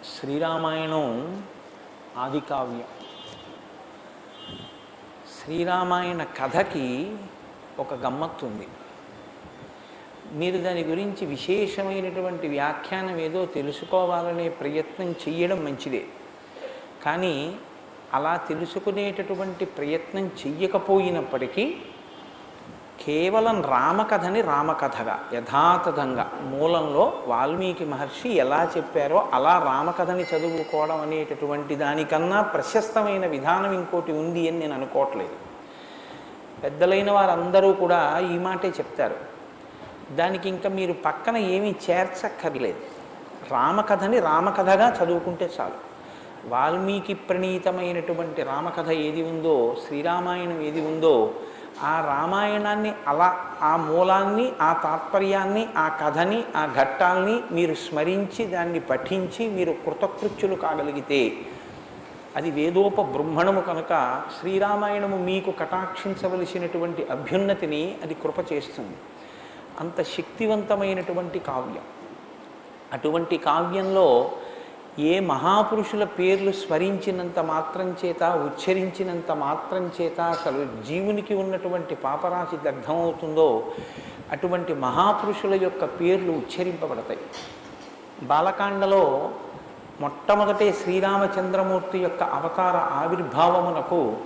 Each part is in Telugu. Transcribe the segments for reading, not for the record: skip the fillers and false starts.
శ్రీరామాయణం ఆదికావ్యం. శ్రీరామాయణ కథకి ఒక గమ్మత్తు ఉంది. మీరు దాని గురించి విశేషమైనటువంటి వ్యాఖ్యానం ఏదో తెలుసుకోవాలనే ప్రయత్నం చెయ్యడం మంచిదే. కానీ అలా తెలుసుకునేటటువంటి ప్రయత్నం చెయ్యకపోయినప్పటికీ కేవలం రామకథని రామకథగా యథాతథంగా మూలంలో వాల్మీకి మహర్షి ఎలా చెప్పారో అలా రామకథని చదువుకోవడం అనేటటువంటి దానికన్నా ప్రశస్తమైన విధానం ఇంకోటి ఉంది అని నేను అనుకోవట్లేదు. పెద్దలైన వారందరూ కూడా ఈ మాటే చెప్తారు. దానికి ఇంకా మీరు పక్కన ఏమీ చేర్చక్కర్లేదు. రామకథని రామకథగా చదువుకుంటే చాలు. వాల్మీకి ప్రణీతమైనటువంటి రామకథ ఏది ఉందో, శ్రీరామాయణం ఏది ఉందో, ఆ రామాయణాన్ని అలా ఆ మూలాన్ని, ఆ తాత్పర్యాన్ని, ఆ కథని, ఆ ఘట్టాల్ని మీరు స్మరించి దాన్ని పఠించి మీరు కృతకృత్యులు కాగలిగితే అది వేదోపబృంహణము కనుక శ్రీరామాయణము మీకు కటాక్షించవలసినటువంటి అభ్యున్నతిని అది కృప చేస్తుంది. అంత శక్తివంతమైనటువంటి కావ్యం. అటువంటి కావ్యంలో ఏ మహాపురుషుల పేర్లు స్మరించినంత మాత్రం చేత, ఉచ్చరించినంత మాత్రం చేత అసలు జీవునికి ఉన్నటువంటి పాపరాశి దగ్ధమవుతుందో అటువంటి మహాపురుషుల యొక్క పేర్లు ఉచ్చరింపబడతాయి. బాలకాండలో మొట్టమొదటే శ్రీరామచంద్రమూర్తి యొక్క అవతార ఆవిర్భావమునకు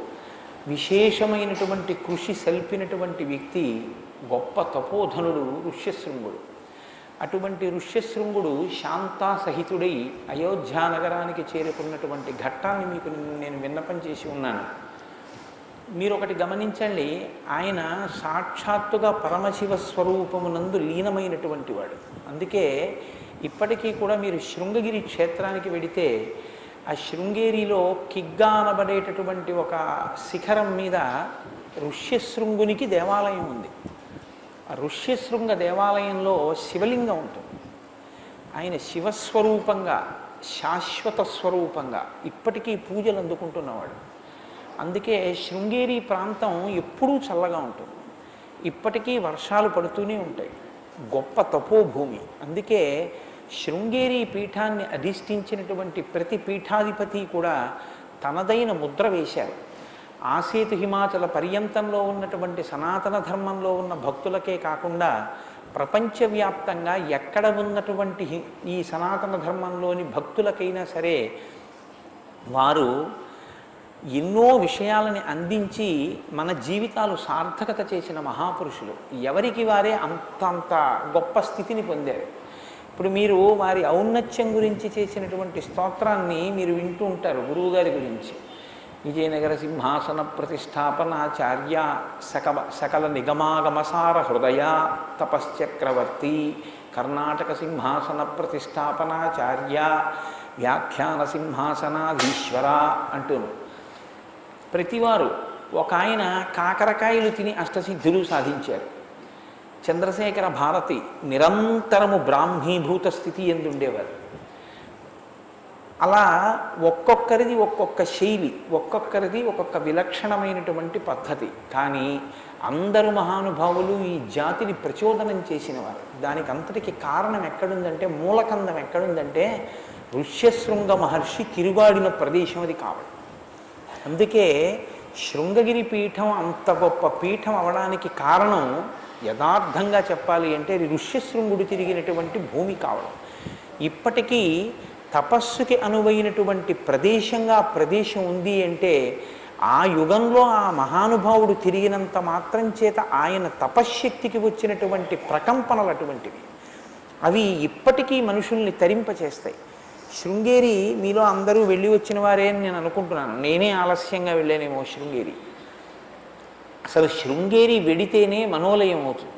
విశేషమైనటువంటి కృషి సల్పినటువంటి వ్యక్తి గొప్ప తపోధనుడు ఋష్యశృంగుడు. అటువంటి ఋష్యశృంగుడు శాంతాసహితుడై అయోధ్యానగరానికి చేరుకున్నటువంటి ఘట్టాన్ని మీకు నేను విన్నపం చేసి ఉన్నాను. మీరు ఒకటి గమనించండి, ఆయన సాక్షాత్తుగా పరమశివ స్వరూపమునందు లీనమైనటువంటి వాడు. అందుకే ఇప్పటికీ కూడా మీరు శృంగగిరి క్షేత్రానికి వెడితే ఆ శృంగేరిలో కిగ్గా అనబడేటటువంటి ఒక శిఖరం మీద ఋష్యశృంగునికి దేవాలయం ఉంది. ఆ ఋష్యశృంగ దేవాలయంలో శివలింగం ఉంటుంది. ఆయన శివస్వరూపంగా, శాశ్వత స్వరూపంగా ఇప్పటికీ పూజలు అందుకుంటున్నవాడు. అందుకే శృంగేరి ప్రాంతం ఎప్పుడూ చల్లగా ఉంటుంది. ఇప్పటికీ వర్షాలు పడుతూనే ఉంటాయి. గొప్ప తపోభూమి. అందుకే శృంగేరి పీఠాన్ని అధిష్ఠించినటువంటి ప్రతి పీఠాధిపతి కూడా తనదైన ముద్ర వేశారు. ఆసేతు హిమాచల పర్యంతంలో ఉన్నటువంటి సనాతన ధర్మంలో ఉన్న భక్తులకే కాకుండా ప్రపంచవ్యాప్తంగా ఎక్కడ ఉన్నటువంటి ఈ సనాతన ధర్మంలోని భక్తులకైనా సరే వారు ఎన్నో విషయాలని అందించి మన జీవితాలు సార్థకత చేసిన మహాపురుషులు. ఎవరికి వారే అంతంత గొప్ప స్థితిని పొందారు. ఇప్పుడు మీరు వారి ఔన్నత్యం గురించి చేసినటువంటి స్తోత్రాన్ని మీరు వింటూ ఉంటారు గురువుగారి గురించి. విజయనగర సింహాసన ప్రతిష్టాపనాచార్య సకల నిగమాగమసార హృదయ తపశ్చక్రవర్తి కర్ణాటక సింహాసన ప్రతిష్టాపనాచార్య వ్యాఖ్యాన సింహాసనాధీశ్వర అంటూను ప్రతివారు. ఒక ఆయన కాకరకాయలు తిని అష్టసిద్ధులు సాధించారు. చంద్రశేఖర భారతి నిరంతరము బ్రాహ్మీభూత స్థితి ఎందుండేవారు. అలా ఒక్కొక్కరిది ఒక్కొక్క శైలి, ఒక్కొక్కరిది ఒక్కొక్క విలక్షణమైనటువంటి పద్ధతి. కానీ అందరు మహానుభావులు ఈ జాతిని ప్రచోదనం చేసినవారు. దానికి అంతటికి కారణం ఎక్కడుందంటే, మూలకందం ఎక్కడుందంటే ఋష్యశృంగ మహర్షి తిరుగాడిన ప్రదేశం అది కావడం. అందుకే శృంగగిరి పీఠం అంత గొప్ప పీఠం అవడానికి కారణం యథార్థంగా చెప్పాలి అంటే ఋష్యశృంగుడు తిరిగినటువంటి భూమి కావడం. ఇప్పటికీ తపస్సుకి అనువైనటువంటి ప్రదేశంగా ప్రదేశం ఉంది అంటే ఆ యుగంలో ఆ మహానుభావుడు తిరిగినంత మాత్రం చేత ఆయన తపశ్శక్తికి వచ్చినటువంటి ప్రకంపనలు అటువంటివి. అవి ఇప్పటికీ మనుషుల్ని తరింపచేస్తాయి. శృంగేరి మీలో అందరూ వెళ్ళి వచ్చిన వారే అని నేను అనుకుంటున్నాను. నేనే ఆలస్యంగా వెళ్ళానేమో శృంగేరి. అసలు శృంగేరి వెడితేనే మనోలయం అవుతుంది.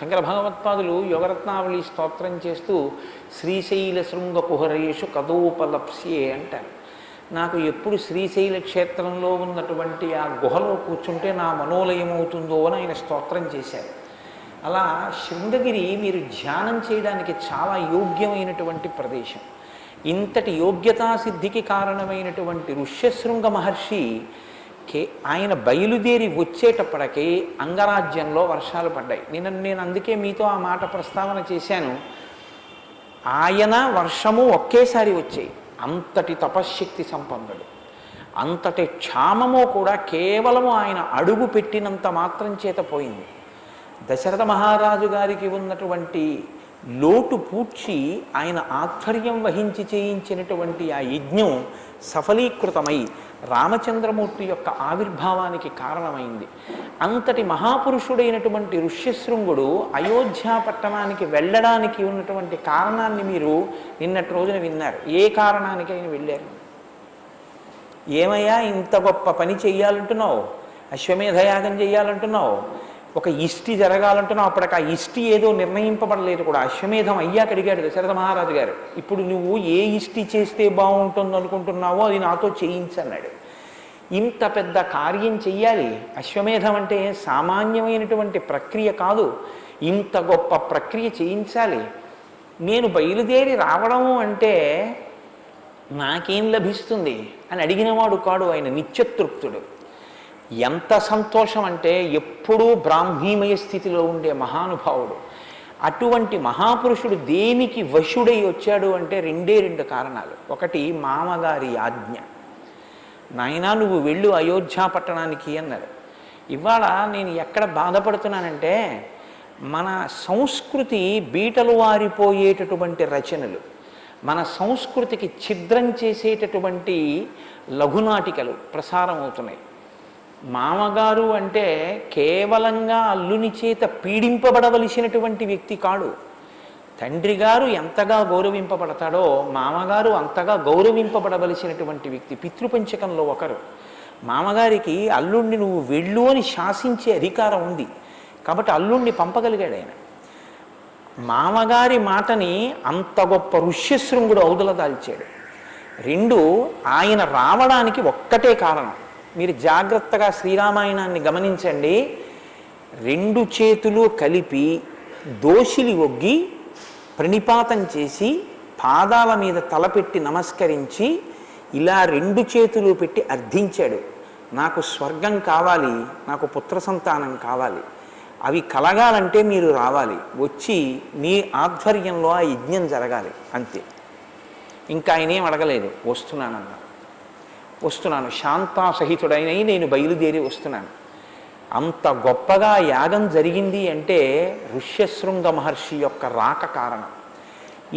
శంకర భగవత్పాదులు యోగరత్నావళి స్తోత్రం చేస్తూ శ్రీశైల శృంగ కుహరేషు కదోపలప్స్యే అంటారు. నాకు ఎప్పుడు శ్రీశైల క్షేత్రంలో ఉన్నటువంటి ఆ గుహలో కూర్చుంటే నా మనోలయం అవుతుందో అని ఆయన స్తోత్రం చేశారు. అలా శృంగగిరి మీరు ధ్యానం చేయడానికి చాలా యోగ్యమైనటువంటి ప్రదేశం. ఇంతటి యోగ్యతా సిద్ధికి కారణమైనటువంటి ఋష్యశృంగ మహర్షి ఆయన బయలుదేరి వచ్చేటప్పటికీ అంగరాజ్యంలో వర్షాలు పడ్డాయి. నేను అందుకే మీతో ఆ మాట ప్రస్తావన చేశాను. ఆయన వర్షము ఒకేసారి వచ్చాయి. అంతటి తపశ్శక్తి సంపన్నుడు. అంతటి క్షామము కూడా కేవలము ఆయన అడుగు పెట్టినంత మాత్రం చేత పోయింది. దశరథ మహారాజు గారికి ఉన్నటువంటి లోటు పూడ్చి ఆయన ఆధ్వర్యం వహించి చేయించినటువంటి ఆ యజ్ఞం సఫలీకృతమై రామచంద్రమూర్తి యొక్క ఆవిర్భావానికి కారణమైంది. అంతటి మహాపురుషుడైనటువంటి ఋష్యశృంగుడు అయోధ్య పట్టణానికి వెళ్ళడానికి ఉన్నటువంటి కారణాన్ని మీరు నిన్నటి రోజున విన్నారు. ఏ కారణానికి ఆయన వెళ్ళారు? ఏమయ్యా ఇంత గొప్ప పని చెయ్యాలంటున్నావు, అశ్వమేధయాగం చెయ్యాలంటున్నావు, ఒక ఇష్టి జరగాలంటున్నావు. అప్పటికి ఆ ఇష్టి ఏదో నిర్ణయింపబడలేదు కూడా. అశ్వమేధం అయ్యాక అడిగాడు దశరథ మహారాజు గారు, ఇప్పుడు నువ్వు ఏ ఇష్టి చేస్తే బాగుంటుంది అనుకుంటున్నావో అది నాతో చేయించన్నాడు. ఇంత పెద్ద కార్యం చెయ్యాలి, అశ్వమేధం అంటే సామాన్యమైనటువంటి ప్రక్రియ కాదు, ఇంత గొప్ప ప్రక్రియ చేయించాలి. నేను బయలుదేరి రావడము అంటే నాకేం లభిస్తుంది అని అడిగినవాడు కాడు ఆయన, నిత్యతృప్తుడు. ఎంత సంతోషం అంటే ఎప్పుడూ బ్రాహ్మీమయ స్థితిలో ఉండే మహానుభావుడు. అటువంటి మహాపురుషుడు దేనికి వశుడై వచ్చాడు అంటే రెండు కారణాలు. ఒకటి మామగారి ఆజ్ఞ, నాయనా నువ్వు వెళ్ళు అయోధ్య పట్టణానికి అన్నారు. ఇవాళ నేను ఎక్కడ బాధపడుతున్నానంటే మన సంస్కృతి బీటలు వారిపోయేటటువంటి రచనలు, మన సంస్కృతికి ఛిద్రం చేసేటటువంటి లఘునాటికలు ప్రసారం అవుతున్నాయి. మామగారు అంటే కేవలంగా అల్లుని చేత పీడింపబడవలసినటువంటి వ్యక్తి కాడు. తండ్రి గారు ఎంతగా గౌరవింపబడతాడో మామగారు అంతగా గౌరవింపబడవలసినటువంటి వ్యక్తి. పితృపంచకంలో ఒకరు. మామగారికి అల్లుణ్ణి నువ్వు వెళ్ళు అని శాసించే అధికారం ఉంది కాబట్టి అల్లుణ్ణి పంపగలిగాడు ఆయన. మామగారి మాటని అంత గొప్ప ఋష్యశృంగుడు ఔదల దాల్చాడు. ఆయన రావడానికి ఒక్కటే కారణం. మీరు జాగ్రత్తగా శ్రీరామాయణాన్ని గమనించండి. 2 చేతులు కలిపి దోషిలి ఒగ్గి ప్రణిపాతం చేసి పాదాల మీద తలపెట్టి నమస్కరించి ఇలా 2 చేతులు పెట్టి అర్థించాడు, నాకు స్వర్గం కావాలి, నాకు పుత్ర సంతానం కావాలి, అవి కలగాలంటే మీరు రావాలి, వచ్చి మీ ఆధ్వర్యంలో ఆ యజ్ఞం జరగాలి, అంతే. ఇంకా ఆయనేం అడగలేదు. వస్తున్నాను శాంతాసహితుడైన నేను బయలుదేరి వస్తున్నాను. అంత గొప్పగా యాగం జరిగింది అంటే ఋష్యశృంగ మహర్షి యొక్క రాక కారణం.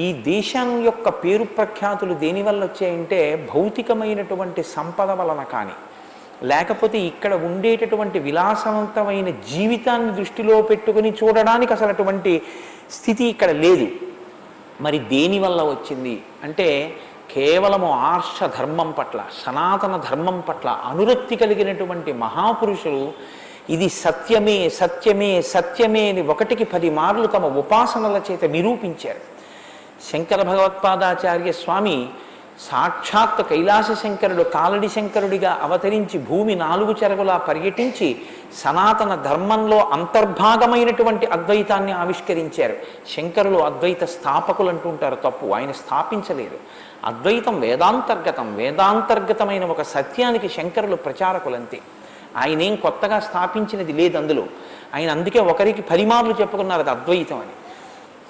ఈ దేశం యొక్క పేరు ప్రఖ్యాతులు దేనివల్ల వచ్చాయంటే భౌతికమైనటువంటి సంపద వలన కానీ, లేకపోతే ఇక్కడ ఉండేటటువంటి విలాసవంతమైన జీవితాన్ని దృష్టిలో పెట్టుకుని చూడడానికి అసలు అటువంటి స్థితి ఇక్కడ లేదు. మరి దేనివల్ల వచ్చింది అంటే కేవలము ఆర్ష ధర్మం పట్ల, సనాతన ధర్మం పట్ల అనురక్తి కలిగినటువంటి మహాపురుషులు ఇది సత్యమే సత్యమే సత్యమే అని 1కి 10 మార్లు తమ ఉపాసనల చేత నిరూపించారు. శంకర భగవత్పాదాచార్య స్వామి సాక్షాత్ కైలాస శంకరుడు కాలడి శంకరుడిగా అవతరించి భూమి 4 చెరగులా పర్యటించి సనాతన ధర్మంలో అంతర్భాగమైనటువంటి అద్వైతాన్ని ఆవిష్కరించారు. శంకరులు అద్వైత స్థాపకులు అంటుంటారు, తప్పు. ఆయన స్థాపించలేదు. అద్వైతం వేదాంతర్గతమైన ఒక సత్యానికి శంకరులు ప్రచారకులంతే. ఆయనేం కొత్తగా స్థాపించినది లేదు అందులో. ఆయన అందుకే 1కి 10 మార్లు చెప్పుకున్నారు అది అద్వైతం అని.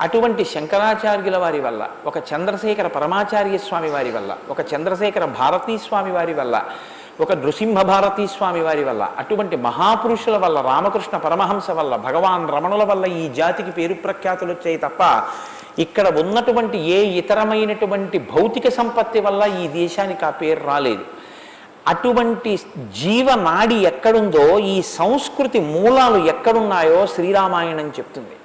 అటువంటి శంకరాచార్యుల వారి వల్ల, ఒక చంద్రశేఖర పరమాచార్య స్వామి వారి వల్ల, ఒక చంద్రశేఖర భారతీ స్వామి వారి వల్ల, ఒక నృసింహ భారతీ స్వామి వారి వల్ల, అటువంటి మహాపురుషుల వల్ల, రామకృష్ణ పరమహంస వల్ల, భగవాన్ రమణుల వల్ల ఈ జాతికి పేరు ప్రఖ్యాతులు వచ్చాయి తప్ప ఇక్కడ ఉన్నటువంటి ఏ ఇతరమైనటువంటి భౌతిక సంపత్తి వల్ల ఈ దేశానికి ఆ పేరు రాలేదు. అటువంటి జీవనాడి ఎక్కడుందో, ఈ సంస్కృతి మూలాలు ఎక్కడున్నాయో శ్రీరామాయణం చెప్తుంది.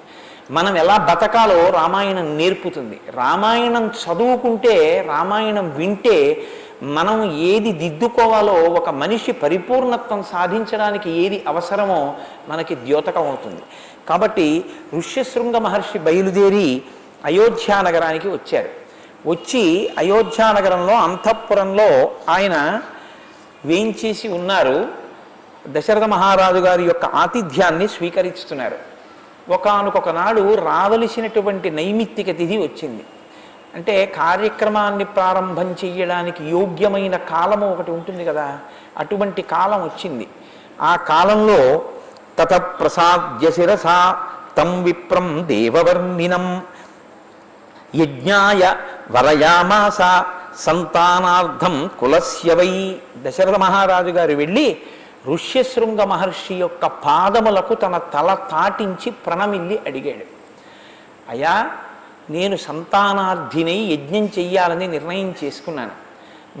మనం ఎలా బతకాలో రామాయణం నేర్పుతుంది. రామాయణం చదువుకుంటే, రామాయణం వింటే మనం ఏది దిద్దుకోవాలో, ఒక మనిషి పరిపూర్ణత్వం సాధించడానికి ఏది అవసరమో మనకి ద్యోతకం అవుతుంది. కాబట్టి ఋష్యశృంగ మహర్షి బయలుదేరి అయోధ్యానగరానికి వచ్చారు. వచ్చి అయోధ్యానగరంలో అంతఃపురంలో ఆయన వేంచేసి ఉన్నారు. దశరథ మహారాజు గారి యొక్క ఆతిథ్యాన్ని స్వీకరిస్తున్నారు. ఒకానొక నాడు రావలసినటువంటి నైమిత్తిక తిథి వచ్చింది. అంటే కార్యక్రమాన్ని ప్రారంభం చెయ్యడానికి యోగ్యమైన కాలము ఒకటి ఉంటుంది కదా, అటువంటి కాలం వచ్చింది. ఆ కాలంలో తత ప్రసాద్య శిరసా తం విప్రం దేవవర్ణినం యజ్ఞాయ వరయామాస సంతానార్థం కులస్యవై. దశరథ మహారాజు గారు వెళ్ళి ఋష్యశృంగ మహర్షి యొక్క పాదములకు తన తల తాటించి ప్రణమిల్లి అడిగాడు, అయ్యా నేను సంతానార్థినై యజ్ఞం చెయ్యాలని నిర్ణయం చేసుకున్నాను,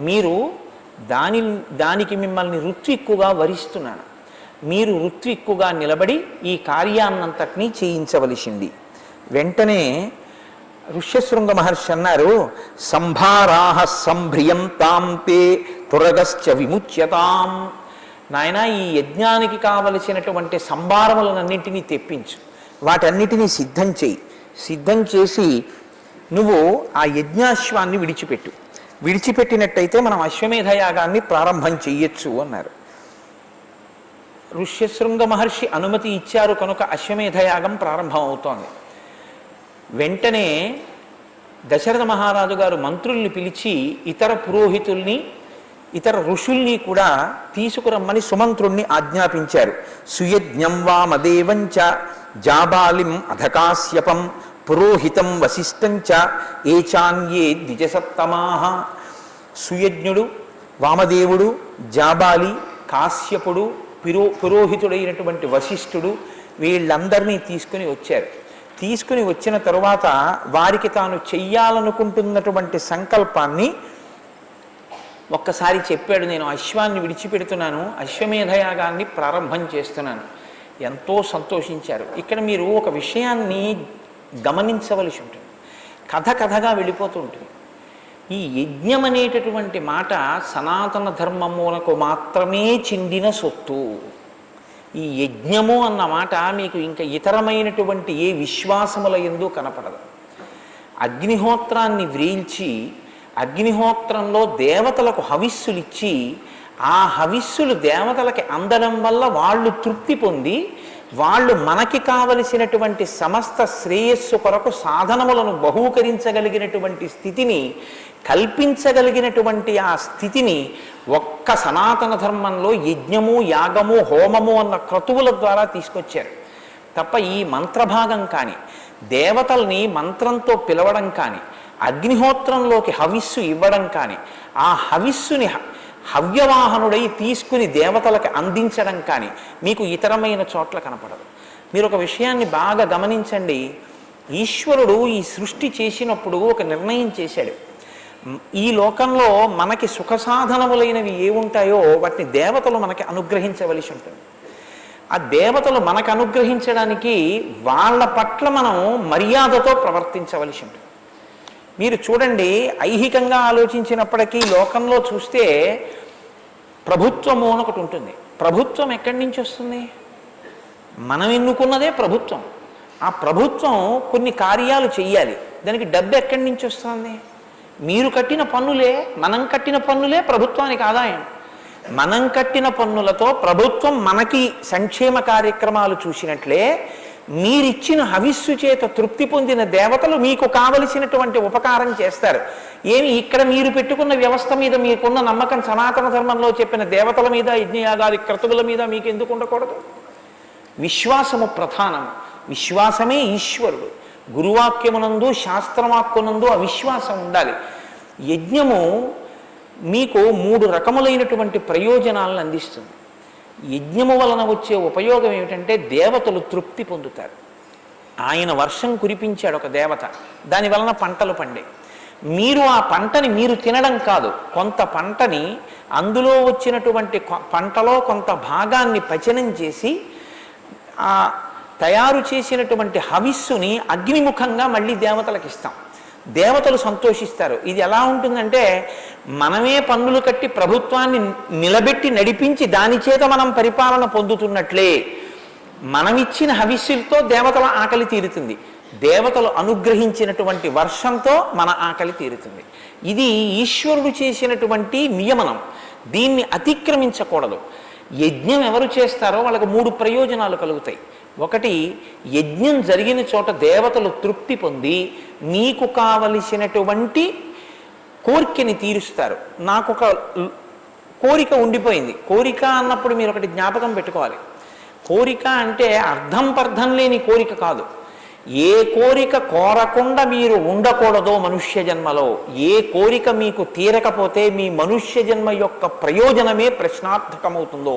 మీరు దానికి మిమ్మల్ని ఋత్విక్కుగా వరిస్తున్నాను, మీరు ఋత్విక్కుగా నిలబడి ఈ కార్యాన్నంతటినీ చేయించవలసింది. వెంటనే ఋష్యశృంగ మహర్షి అన్నారు, సంభారాహ సంభ్రియం తాం తే తురగశ్చ విముచ్యతాం. నాయన ఈ యజ్ఞానికి కావలసినటువంటి సంభారములనన్నింటినీ తెప్పించు, వాటన్నిటినీ సిద్ధం చేయి, సిద్ధం చేసి నువ్వు ఆ యజ్ఞాశ్వాన్ని విడిచిపెట్టినట్టయితే మనం అశ్వమేధయాగాన్ని ప్రారంభం చెయ్యొచ్చు అన్నారు. ఋష్యశృంగ మహర్షి అనుమతి ఇచ్చారు కనుక అశ్వమేధయాగం ప్రారంభం అవుతోంది. వెంటనే దశరథ మహారాజు గారు మంత్రుల్ని పిలిచి ఇతర పురోహితుల్ని ఇతర ఋషుల్ని కూడా తీసుకురమ్మని సుమంత్రుణ్ణి ఆజ్ఞాపించారు. సుయజ్ఞం వామదేవంచ జాబాలిం అధకాశ్యపం పురోహితం వశిష్టంచ ఏచాన్యే ద్విజసత్తమాహ. సుయజ్ఞుడు, వామదేవుడు, జాబాలి, కాశ్యపుడు, పురోహితుడైనటువంటి వశిష్ఠుడు వీళ్ళందరినీ తీసుకుని వచ్చారు. తీసుకుని వచ్చిన తరువాత వారికి తాను చెయ్యాలనుకుంటున్నటువంటి సంకల్పాన్ని ఒక్కసారి చెప్పాడు. నేను అశ్వాన్ని విడిచిపెడుతున్నాను, అశ్వమేధయాగాన్ని ప్రారంభం చేస్తున్నాను. ఎంతో సంతోషించారు. ఇక్కడ మీరు ఒక విషయాన్ని గమనించవలసి ఉంటుంది. కథగా వెళ్ళిపోతూ ఉంటుంది. ఈ యజ్ఞం అనేటటువంటి మాట సనాతన ధర్మమునకు మాత్రమే చెందిన సొత్తు. ఈ యజ్ఞము అన్న మాట మీకు ఇంకా ఇతరమైనటువంటి ఏ విశ్వాసముల యందు కనపడదు. అగ్నిహోత్రాన్ని వ్రీల్చి అగ్నిహోత్రంలో దేవతలకు హవిస్సులిచ్చి ఆ హవిస్సులు దేవతలకి అందడం వల్ల వాళ్ళు తృప్తి పొంది వాళ్ళు మనకి కావలసినటువంటి సమస్త శ్రేయస్సు కొరకు సాధనములను బహూకరించగలిగినటువంటి స్థితిని కల్పించగలిగినటువంటి ఆ స్థితిని ఒక్క సనాతన ధర్మంలో యజ్ఞము, యాగము, హోమము అన్న క్రతువుల ద్వారా తీసుకొచ్చారు తప్ప ఈ మంత్రభాగం కానీ, దేవతల్ని మంత్రంతో పిలవడం కానీ, అగ్నిహోత్రంలోకి హవిస్సు ఇవ్వడం కానీ, ఆ హవిస్సుని హవ్యవాహనుడై తీసుకుని దేవతలకు అందించడం కానీ మీకు ఇతరమైన చోట్ల కనపడదు. మీరు ఒక విషయాన్ని బాగా గమనించండి. ఈశ్వరుడు ఈ సృష్టి చేసినప్పుడు ఒక నిర్ణయం చేశాడు. ఈ లోకంలో మనకి సుఖ సాధనములైనవి ఏముంటాయో వాటిని దేవతలు మనకి అనుగ్రహించవలసి ఉంటుంది. ఆ దేవతలు మనకు అనుగ్రహించడానికి వాళ్ళ పట్ల మనం మర్యాదతో ప్రవర్తించవలసి ఉంటుంది. మీరు చూడండి, ఐహికంగా ఆలోచించినప్పటికీ లోకంలో చూస్తే ప్రభుత్వము అని ఒకటి ఉంటుంది. ప్రభుత్వం ఎక్కడి నుంచి వస్తుంది? మనం ఎన్నుకున్నదే ప్రభుత్వం. ఆ ప్రభుత్వం కొన్ని కార్యాలు చెయ్యాలి. దానికి డబ్బు ఎక్కడి నుంచి వస్తుంది? మీరు కట్టిన పన్నులే, మనం కట్టిన పన్నులే ప్రభుత్వానికి ఆదాయం. మనం కట్టిన పన్నులతో ప్రభుత్వం మనకి సంక్షేమ కార్యక్రమాలు చూసినట్లే మీరిచ్చిన హవిస్సు చేత తృప్తి పొందిన దేవతలు మీకు కావలసినటువంటి ఉపకారం చేస్తారు. ఏమి ఇక్కడ మీరు పెట్టుకున్న వ్యవస్థ మీద మీకున్న నమ్మకం సనాతన ధర్మంలో చెప్పిన దేవతల మీద, యజ్ఞయాగాది క్రతువుల మీద మీకు ఎందుకు ఉండకూడదు? విశ్వాసము ప్రధానము. విశ్వాసమే ఈశ్వరుడు. గురువాక్యమునందు, శాస్త్రవాక్కునందు అవిశ్వాసం ఉండాలి. యజ్ఞము మీకు 3 రకములైనటువంటి ప్రయోజనాలను అందిస్తుంది. యజ్ఞము వలన వచ్చే ఉపయోగం ఏమిటంటే దేవతలు తృప్తి పొందుతారు. ఆయన వర్షం కురిపించాడు ఒక దేవత, దాని వలన పంటలు పండే. మీరు ఆ పంటని మీరు తినడం కాదు, కొంత పంటని అందులో వచ్చినటువంటి పంటలో కొంత భాగాన్ని పచనం చేసి ఆ తయారు చేసినటువంటి హవిస్సుని అగ్నిముఖంగా మళ్ళీ దేవతలకు ఇస్తాం. దేవతలు సంతోషిస్తారు. ఇది ఎలా ఉంటుందంటే మనమే పన్నులు కట్టి ప్రభుత్వాన్ని నిలబెట్టి నడిపించి దాని చేత మనం పరిపాలన పొందుతున్నట్లే మనమిచ్చిన హవిస్సులతో దేవతల ఆకలి తీరుతుంది. దేవతలు అనుగ్రహించినటువంటి వర్షంతో మన ఆకలి తీరుతుంది. ఇది ఈశ్వరుడు చేసినటువంటి నియమనం. దీన్ని అతిక్రమించకూడదు. యజ్ఞం ఎవరు చేస్తారో వాళ్ళకు 3 ప్రయోజనాలు కలుగుతాయి. ఒకటి, యజ్ఞం జరిగిన చోట దేవతలు తృప్తి పొంది మీకు కావలసినటువంటి కోరికని తీరుస్తారు. నాకు ఒక కోరిక ఉండిపోయింది. కోరిక అన్నప్పుడు మీరు ఒకటి జ్ఞాపకం పెట్టుకోవాలి. కోరిక అంటే అర్థం పర్థం లేని కోరిక కాదు. ఏ కోరిక కోరకుండా మీరు ఉండకూడదో మనుష్య జన్మలో, ఏ కోరిక మీకు తీరకపోతే మీ మనుష్య జన్మ యొక్క ప్రయోజనమే ప్రశ్నార్థకమవుతుందో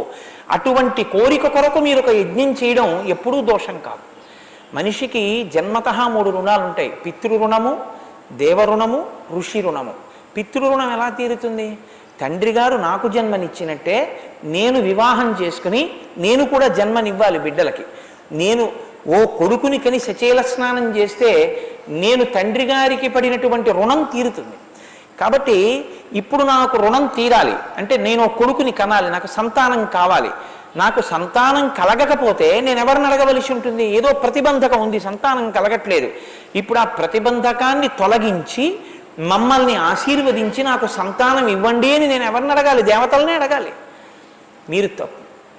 అటువంటి కోరిక కొరకు మీరు ఒక యజ్ఞం చేయడం ఎప్పుడూ దోషం కాదు. మనిషికి జన్మతః 3 రుణాలు ఉంటాయి: పితృరుణము, దేవరుణము, ఋషి రుణము. పితృరుణం ఎలా తీరుతుంది? తండ్రి గారు నాకు జన్మనిచ్చినట్టే నేను వివాహం చేసుకుని నేను కూడా జన్మనివ్వాలి బిడ్డలకి. నేను ఓ కొడుకుని కని సచేల స్నానం చేస్తే నేను తండ్రి గారికి పడినటువంటి రుణం తీరుతుంది. కాబట్టి ఇప్పుడు నాకు రుణం తీరాలి అంటే నేను కొడుకుని కనాలి, నాకు సంతానం కావాలి. నాకు సంతానం కలగకపోతే నేను ఎవరిని అడగవలసి ఉంటుంది? ఏదో ప్రతిబంధకం ఉంది, సంతానం కలగట్లేదు. ఇప్పుడు ఆ ప్రతిబంధకాన్ని తొలగించి మమ్మల్ని ఆశీర్వదించి నాకు సంతానం ఇవ్వండి అని నేను ఎవరిని అడగాలి? దేవతలనే అడగాలి. మీరు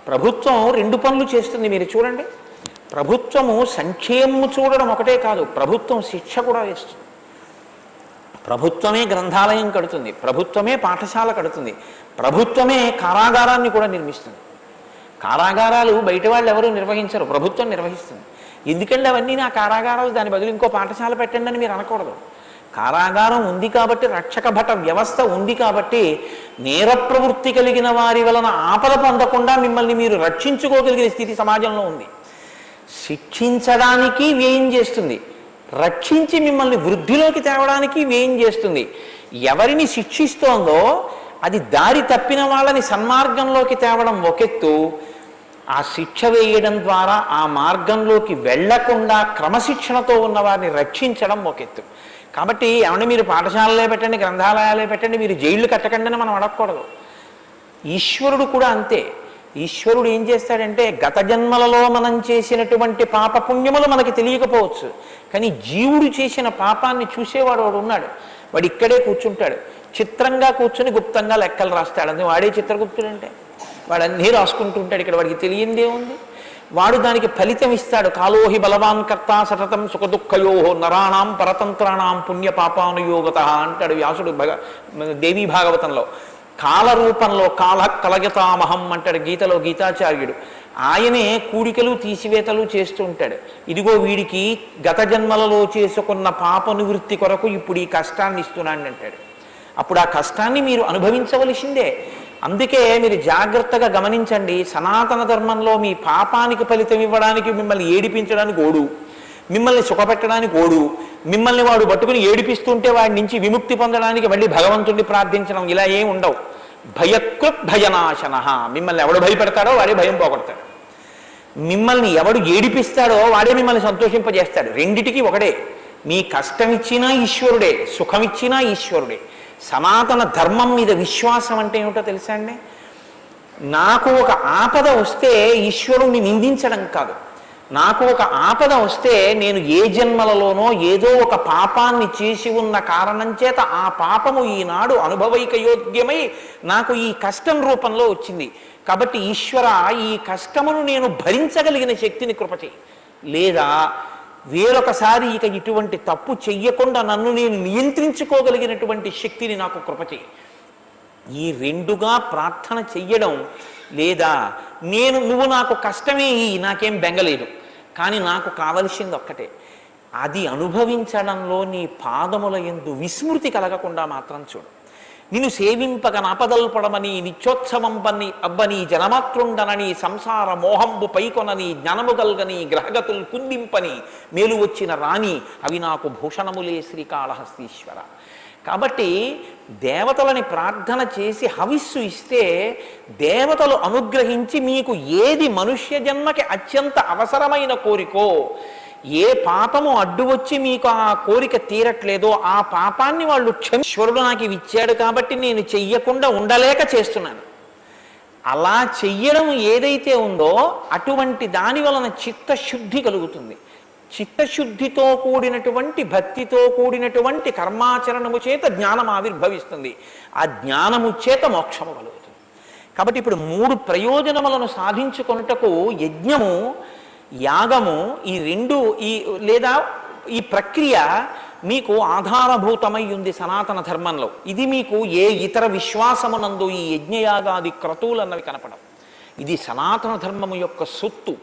ప్రభుత్వం 2 పనులు చేస్తుంది. మీరు చూడండి, ప్రభుత్వము సంక్షేమము చూడడం ఒకటే కాదు, ప్రభుత్వం శిక్ష కూడా వేస్తుంది. ప్రభుత్వమే గ్రంథాలయం కడుతుంది, ప్రభుత్వమే పాఠశాల కడుతుంది, ప్రభుత్వమే కారాగారాన్ని కూడా నిర్మిస్తుంది. కారాగారాలు బయట వాళ్ళు ఎవరు నిర్వహించరు, ప్రభుత్వం నిర్వహిస్తుంది. ఎందుకంటే అవన్నీ నా కారాగారాలు, దాని బదులు ఇంకో పాఠశాల పెట్టండి అని మీరు అనకూడదు. కారాగారం ఉంది కాబట్టి, రక్షక భట వ్యవస్థ ఉంది కాబట్టి, నేర ప్రవృత్తి కలిగిన వారి వలన ఆపద పొందకుండా మిమ్మల్ని మీరు రక్షించుకోగలిగిన స్థితి సమాజంలో ఉంది. శిక్షించడానికి వ్యయం చేస్తుంది, రక్షించి మిమ్మల్ని వృద్ధిలోకి తేవడానికి వ్యయం చేస్తుంది. ఎవరిని శిక్షిస్తోందో అది దారి తప్పిన వాళ్ళని సన్మార్గంలోకి తేవడం ఒకెత్తు, ఆ శిక్ష వేయడం ద్వారా ఆ మార్గంలోకి వెళ్లకుండా క్రమశిక్షణతో ఉన్న వారిని రక్షించడం ఒకెత్తు. కాబట్టి ఏమన్నా మీరు పాఠశాలలే పెట్టండి, గ్రంథాలయాలే పెట్టండి, మీరు జైళ్లు కట్టకండి అని మనం అడగకూడదు. ఈశ్వరుడు కూడా అంతే. ఈశ్వరుడు ఏం చేస్తాడంటే, గత జన్మలలో మనం చేసినటువంటి పాపపుణ్యములు మనకి తెలియకపోవచ్చు, కానీ జీవుడు చేసిన పాపాన్ని చూసేవాడు వాడు ఉన్నాడు. వాడు ఇక్కడే కూర్చుంటాడు, చిత్రంగా కూర్చొని గుప్తంగా లెక్కలు రాస్తాడు. అందుకే వాడే చిత్రగుప్తుడు. అంటే వాడు అన్నీ రాసుకుంటూ ఉంటాడు. ఇక్కడ వాడికి తెలియందే ఉంది. వాడు దానికి ఫలితం ఇస్తాడు. కాలోహి బలవాన్ కర్త సతతం సుఖదుఃఖయో నరాణం పరతంత్రాణం పుణ్య పాపానుయోగత అంటాడు వ్యాసుడు దేవీ భాగవతంలో. కాల రూపంలో కాల కలగతామహం అంటాడు గీతలో గీతాచార్యుడు. ఆయనే కూడికలు తీసివేతలు చేస్తూ ఉంటాడు. ఇదిగో వీడికి గత జన్మలలో చేసుకున్న పాప నివృత్తి కొరకు ఇప్పుడు ఈ కష్టాన్ని ఇస్తున్నాడు అంటాడు. అప్పుడు ఆ కష్టాన్ని మీరు అనుభవించవలసిందే. అందుకే మీరు జాగ్రత్తగా గమనించండి, సనాతన ధర్మంలో మీ పాపానికి ఫలితం ఇవ్వడానికి, మిమ్మల్ని ఏడిపించడానికి ఓడు, మిమ్మల్ని సుఖపెట్టడానికి ఓడు, మిమ్మల్ని వాడు పట్టుకుని ఏడిపిస్తుంటే వాడి నుంచి విముక్తి పొందడానికి మళ్ళీ భగవంతుడిని ప్రార్థించడం, ఇలా ఏం ఉండవు. భయకృత్ భయనాశన. మిమ్మల్ని ఎవడు భయపెడతాడో వాడే భయం పోగొడతాడు. మిమ్మల్ని ఎవడు ఏడిపిస్తాడో వాడే మిమ్మల్ని సంతోషింపజేస్తాడు. రెండిటికి ఒకడే. మీ కష్టం ఇచ్చినా ఈశ్వరుడే, సుఖమిచ్చినా ఈశ్వరుడే. సనాతన ధర్మం మీద విశ్వాసం అంటే ఏమిటో తెలుసా అండి? నాకు ఒక ఆపద వస్తే ఈశ్వరుణ్ణి నిందించడం కాదు. నాకు ఒక ఆపద వస్తే నేను ఏ జన్మలలోనో ఏదో ఒక పాపాన్ని చేసి ఉన్న కారణం చేత ఆ పాపము ఈనాడు అనుభవైకయోగ్యమై నాకు ఈ కష్టం రూపంలో వచ్చింది. కాబట్టి ఈశ్వర, ఈ కష్టమును నేను భరించగలిగిన శక్తిని కృపచేయి, లేదా వేరొకసారి ఇక ఇటువంటి తప్పు చెయ్యకుండా నన్ను నేను నియంత్రించుకోగలిగినటువంటి శక్తిని నాకు కృపచేయి. ఈ రెండుగా ప్రార్థన చెయ్యడం, లేదా నువ్వు నాకు కష్టమే నాకేం బెంగలేదు, కానీ నాకు కావలసింది ఒక్కటే, అది అనుభవించడంలో నీ పాదముల యందు విస్మృతి కలగకుండా మాత్రం చూడు. నిన్ను సేవింపక నాపదల్పడమని నిత్యోత్సవం పని అబ్బని జనమాతృండనని సంసార మోహంబు పైకొనని జ్ఞానముగల్గని గ్రహగతులు కుందింపని మేలు వచ్చిన రాణి అవి నాకు భూషణములే శ్రీకాళహస్తీశ్వర. కాబట్టి దేవతలని ప్రార్థన చేసి హవిస్సు ఇస్తే దేవతలు అనుగ్రహించి మీకు ఏది మనుష్య జన్మకి అత్యంత అవసరమైన కోరికో, ఏ పాపము అడ్డు వచ్చి మీకు ఆ కోరిక తీరట్లేదో ఆ పాపాన్ని వాళ్ళు ఈశ్వరుడు నాకు ఇవి ఇచ్చాడు కాబట్టి నేను చెయ్యకుండా ఉండలేక చేస్తున్నాను. అలా చెయ్యడం ఏదైతే ఉందో అటువంటి దాని వలన చిత్తశుద్ధి కలుగుతుంది. చిత్తశుద్ధితో కూడినటువంటి భక్తితో కూడినటువంటి కర్మాచరణము చేత జ్ఞానం ఆవిర్భవిస్తుంది. ఆ జ్ఞానము చేత మోక్షము కలుగుతుంది. కాబట్టి ఇప్పుడు 3 ప్రయోజనములను సాధించుకొనుటకు యజ్ఞము, యాగము, ఈ రెండు లేదా ఈ ప్రక్రియ మీకు ఆధారభూతమై ఉంది సనాతన ధర్మంలో. ఇది మీకు ఏ ఇతర విశ్వాసమునందు ఈ యజ్ఞయాగాది క్రతువులు అన్నవి కనపడవు. ఇది సనాతన ధర్మము యొక్క సొత్తు.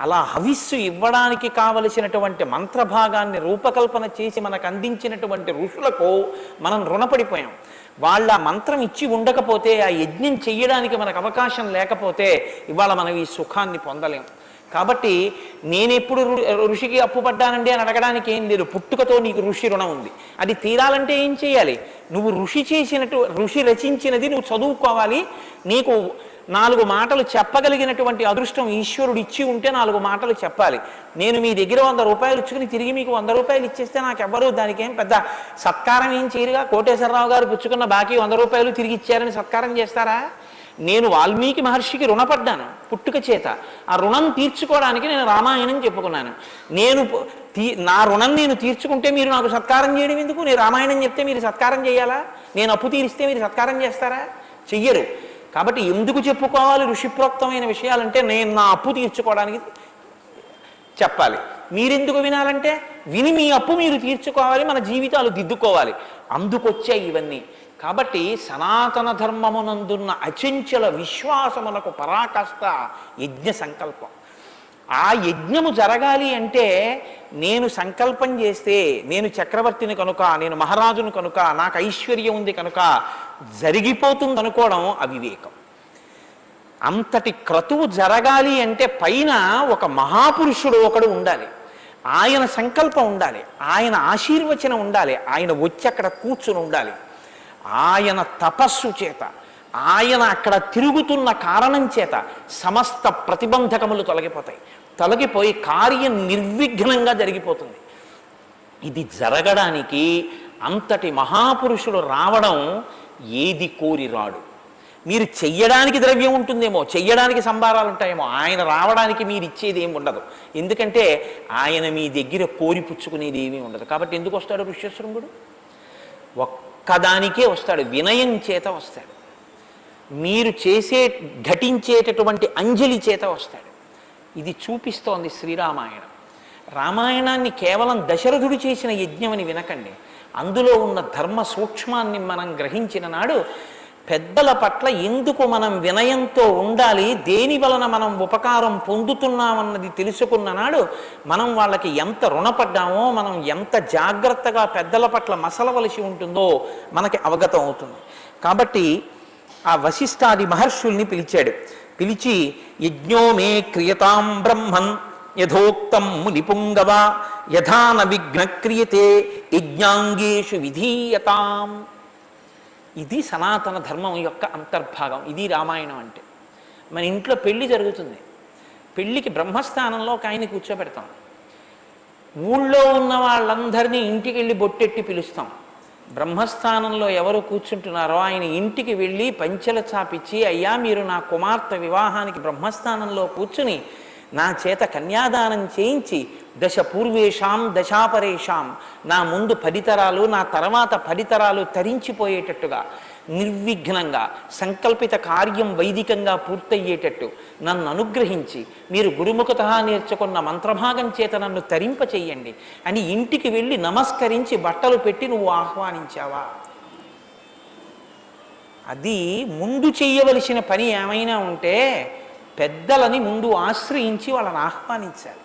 అలా హవిస్సు ఇవ్వడానికి కావలసినటువంటి మంత్రభాగాన్ని రూపకల్పన చేసి మనకు అందించినటువంటి ఋషులకు మనం రుణపడిపోయాం. వాళ్ళ మంత్రం ఇచ్చి ఉండకపోతే, ఆ యజ్ఞం చెయ్యడానికి మనకు అవకాశం లేకపోతే ఇవాళ మనం ఈ సుఖాన్ని పొందలేం. కాబట్టి నేనెప్పుడు ఋషికి అప్పుపడ్డానండి అని అడగడానికి ఏం లేదు. పుట్టుకతో నీకు ఋషి రుణం ఉంది. అది తీరాలంటే ఏం చేయాలి? నువ్వు ఋషి రచించినది నువ్వు చదువుకోవాలి. నీకు 4 మాటలు చెప్పగలిగినటువంటి అదృష్టం ఈశ్వరుడు ఇచ్చి ఉంటే 4 మాటలు చెప్పాలి. నేను మీ దగ్గర 100 రూపాయలు ఇచ్చుకుని తిరిగి మీకు 100 రూపాయలు ఇచ్చేస్తే నాకెవ్వరూ దానికి ఏం పెద్ద సత్కారం ఏం చేయరుగా. కోటేశ్వరరావు గారు పుచ్చుకున్న బాకీ 100 రూపాయలు తిరిగి ఇచ్చారని సత్కారం చేస్తారా? నేను వాల్మీకి మహర్షికి రుణపడ్డాను పుట్టుక చేత. ఆ రుణం తీర్చుకోవడానికి నేను రామాయణం చెప్పుకున్నాను. నా రుణం నేను తీర్చుకుంటే మీరు నాకు సత్కారం చేయడం ఎందుకు? నేను రామాయణం చెప్తే మీరు సత్కారం చేయాలా? నేను అప్పు తీరిస్తే మీరు సత్కారం చేస్తారా? చెయ్యరు. కాబట్టి ఎందుకు చెప్పుకోవాలి ఋషిప్రోక్తమైన విషయాలంటే నేను నా అప్పు తీర్చుకోవడానికి చెప్పాలి. మీరెందుకు వినాలంటే విని మీ అప్పు మీరు తీర్చుకోవాలి, మన జీవితాలు దిద్దుకోవాలి. అందుకొచ్చాయి ఇవన్నీ. కాబట్టి సనాతన ధర్మమునందున్న అచంచల విశ్వాసమునకు పరాకాష్ట యజ్ఞ సంకల్పం. ఆ యజ్ఞము జరగాలి అంటే నేను సంకల్పం చేస్తే, నేను చక్రవర్తిని కనుక, నేను మహారాజును కనుక, నాకు ఐశ్వర్యం ఉంది కనుక జరిగిపోతుంది అనుకోవడం అవివేకం. అంతటి క్రతువు జరగాలి అంటే పైన ఒక మహాపురుషుడు ఒకడు ఉండాలి. ఆయన సంకల్పం ఉండాలి, ఆయన ఆశీర్వచనం ఉండాలి, ఆయన వచ్చి అక్కడ కూర్చుని ఉండాలి. ఆయన తపస్సు చేత, ఆయన అక్కడ తిరుగుతున్న కారణం చేత సమస్త ప్రతిబంధకములు తొలగిపోయి కార్యం నిర్విఘ్నంగా జరిగిపోతుంది. ఇది జరగడానికి అంతటి మహాపురుషుడు రావడం ఏది కోరి రాడు. మీరు చెయ్యడానికి ద్రవ్యం ఉంటుందేమో, చెయ్యడానికి సంభారాలు ఉంటాయేమో, ఆయన రావడానికి మీరు ఇచ్చేది ఏమి ఉండదు. ఎందుకంటే ఆయన మీ దగ్గర కోరి పుచ్చుకునేది ఏమీ ఉండదు. కాబట్టి ఎందుకు వస్తాడు ఋష్యశృంగుడు? ఒక్కదానికే వస్తాడు, వినయం చేత వస్తాడు. మీరు ఘటించేటటువంటి అంజలి చేత వస్తాడు. ఇది చూపిస్తోంది శ్రీరామాయణం. రామాయణాన్ని కేవలం దశరథుడు చేసిన యజ్ఞమని వినకండి. అందులో ఉన్న ధర్మ సూక్ష్మాన్ని మనం గ్రహించిన నాడు పెద్దల పట్ల ఎందుకు మనం వినయంతో ఉండాలి, దేని వలన మనం ఉపకారం పొందుతున్నామన్నది తెలుసుకున్న నాడు మనం వాళ్ళకి ఎంత రుణపడ్డామో, మనం ఎంత జాగ్రత్తగా పెద్దల పట్ల మసలవలసి ఉంటుందో మనకి అవగతం అవుతుంది. కాబట్టి ఆ వశిష్ఠాది మహర్షుల్ని పిలిచాడు. పిలిచి యజ్ఞో మే క్రియతాం బ్రహ్మన్ యథోక్తం మునిపుంగవ యథాన విఘ్న క్రియతే యజ్ఞాంగేషు విధీయతాం. ఇది సనాతన ధర్మం యొక్క అంతర్భాగం. ఇది రామాయణం అంటే. మన ఇంట్లో పెళ్లి జరుగుతుంది. పెళ్లికి బ్రహ్మస్థానంలో ఒక ఆయన కూర్చోబెడతాం. ఊళ్ళో ఉన్న వాళ్ళందరినీ ఇంటికి వెళ్ళి బొట్టెట్టి పిలుస్తాం. బ్రహ్మస్థానంలో ఎవరు కూర్చుంటున్నారో ఆయన ఇంటికి వెళ్ళి పంచెల చాపిచ్చి, అయ్యా మీరు నా కుమార్తె వివాహానికి బ్రహ్మస్థానంలో కూర్చుని నా చేత కన్యాదానం చేయించి దశ పూర్వేషాం దశాపరేషాం, నా ముందు 10 తరాలు నా తర్వాత 10 తరాలు తరించిపోయేటట్టుగా నిర్విఘ్నంగా సంకల్పిత కార్యం వైదికంగా పూర్తయ్యేటట్టు నన్ను అనుగ్రహించి మీరు గురుముఖత నేర్చుకున్న మంత్రభాగం చేత నన్ను తరింప చెయ్యండి అని ఇంటికి వెళ్ళి నమస్కరించి బట్టలు పెట్టి నువ్వు ఆహ్వానించావా? అది ముందు చెయ్యవలసిన పని ఏమైనా ఉంటే పెద్దలని ముందు ఆశ్రయించి వాళ్ళని ఆహ్వానించాలి.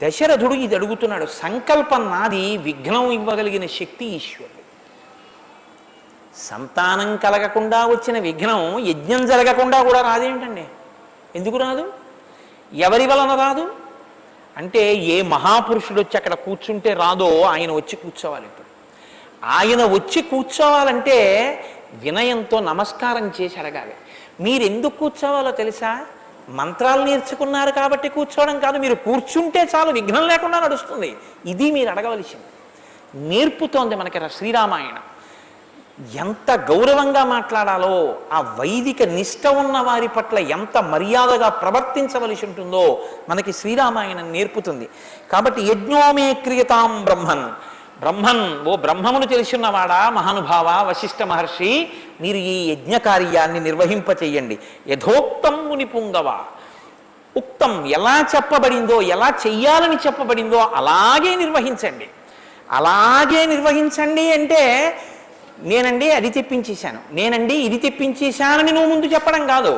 దశరథుడు ఇది అడుగుతున్నాడు. సంకల్పం నాది, విఘ్నం ఇవ్వగలిగిన శక్తి ఈశ్వరుడు. సంతానం కలగకుండా వచ్చిన విఘ్నం యజ్ఞం జరగకుండా కూడా రాదేంటండి? ఎందుకు రాదు? ఎవరి వలన రాదు అంటే ఏ మహాపురుషుడు వచ్చి అక్కడ కూర్చుంటే రాదో ఆయన వచ్చి కూర్చోవాలి. ఇప్పుడు ఆయన వచ్చి కూర్చోవాలంటే వినయంతో నమస్కారం చేసి అడగాలి. మీరు ఎందుకు కూర్చోవాలో తెలుసా? మంత్రాలు నేర్చుకున్నారు కాబట్టి కూర్చోవడం కాదు, మీరు కూర్చుంటే చాలు విఘ్నం లేకుండా నడుస్తుంది. ఇది మీరు అడగవలసింది. నేర్పుతోంది మనకి శ్రీరామాయణం. ఎంత గౌరవంగా మాట్లాడాలో, ఆ వైదిక నిష్ట ఉన్న వారి పట్ల ఎంత మర్యాదగా ప్రవర్తించవలసి ఉంటుందో మనకి శ్రీరామాయణం నేర్పుతుంది. కాబట్టి యజ్ఞోమే క్రియతాం బ్రహ్మన్. ఓ బ్రహ్మమును తెలుసున్నవాడా మహానుభావ వశిష్ఠ మహర్షి, మీరు ఈ యజ్ఞ కార్యాన్ని నిర్వహింపచేయండి. యథోక్తం మునిపుంగవ, ఉక్తం ఎలా చెప్పబడిందో, ఎలా చెయ్యాలని చెప్పబడిందో అలాగే నిర్వహించండి. అలాగే నిర్వహించండి అంటే నేనండి అది తెప్పించేశాను, నేనండి ఇది తెప్పించేశానని నువ్వు ముందు చెప్పడం కాదు.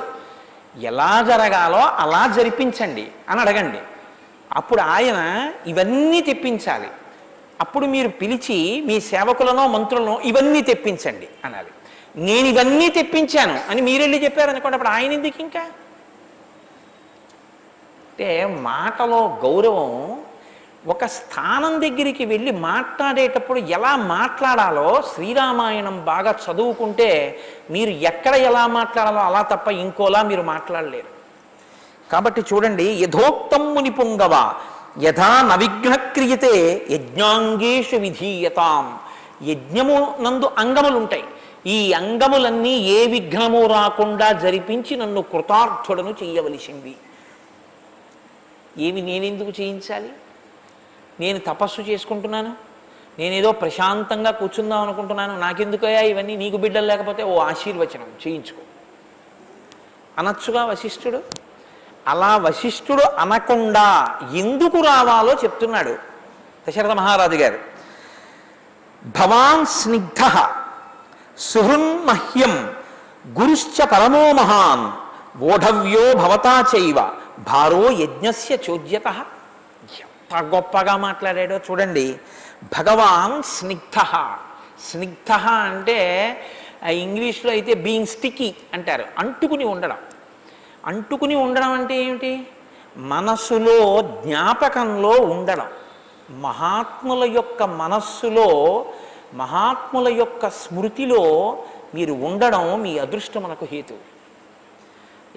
ఎలా జరగాలో అలా జరిపించండి అని అడగండి. అప్పుడు ఆయన ఇవన్నీ తెప్పించాలి. అప్పుడు మీరు పిలిచి మీ సేవకులనో మంత్రులనో ఇవన్నీ తెప్పించండి అనాలి. నేను ఇవన్నీ తెప్పించాను అని మీరెళ్ళి చెప్పారనుకోండి, అప్పుడు ఆయన ఎందుకు ఇంకా? అంటే మాటలో గౌరవం, ఒక స్థానం దగ్గరికి వెళ్ళి మాట్లాడేటప్పుడు ఎలా మాట్లాడాలో శ్రీరామాయణం బాగా చదువుకుంటే మీరు ఎక్కడ ఎలా మాట్లాడాలో అలా తప్ప ఇంకోలా మీరు మాట్లాడలేరు. కాబట్టి చూడండి, యథోక్తం ముని పుంగవ యథా నవిఘ్న క్రియతే యజ్ఞాంగేషు విధీయతాం. యజ్ఞము నందు అంగములు ఉంటాయి. ఈ అంగములన్నీ ఏ విఘ్నము రాకుండా జరిపించి నన్ను కృతార్థుడను చేయవలసింది. ఏమి నేనెందుకు చేయించాలి? నేను తపస్సు చేసుకుంటున్నాను, నేనేదో ప్రశాంతంగా కూర్చుందాం అనుకుంటున్నాను, నాకెందుకయ్యా ఇవన్నీ? నీకు బిడ్డలు లేకపోతే ఓ ఆశీర్వచనం చేయించుకో అనొచ్చుగా వశిష్ఠుడు. అలా వశిష్ఠుడు అనకుండా ఎందుకు రావాలో చెప్తున్నాడు దశరథ మహారాజు గారు. భవాన్ స్నిగ్ధ సుహృన్మహ్యం గురుశ్చ పరమో మహాన్ ఓఢవ్యో భవతా చైవ భారో యజ్ఞస్య చోద్యత. ఎంత గొప్పగా మాట్లాడాడో చూడండి. భగవాన్ స్నిగ్ధ. స్నిగ్ధ అంటే ఇంగ్లీష్లో అయితే బీయింగ్ స్టిక్కీ అంటారు, అంటుకుని ఉండడం. అంటుకుని ఉండడం అంటే ఏమిటి? మనస్సులో జ్ఞాపకంలో ఉండడం. మహాత్ముల యొక్క మనస్సులో, మహాత్ముల యొక్క స్మృతిలో మీరు ఉండడం మీ అదృష్టమునకు హేతు.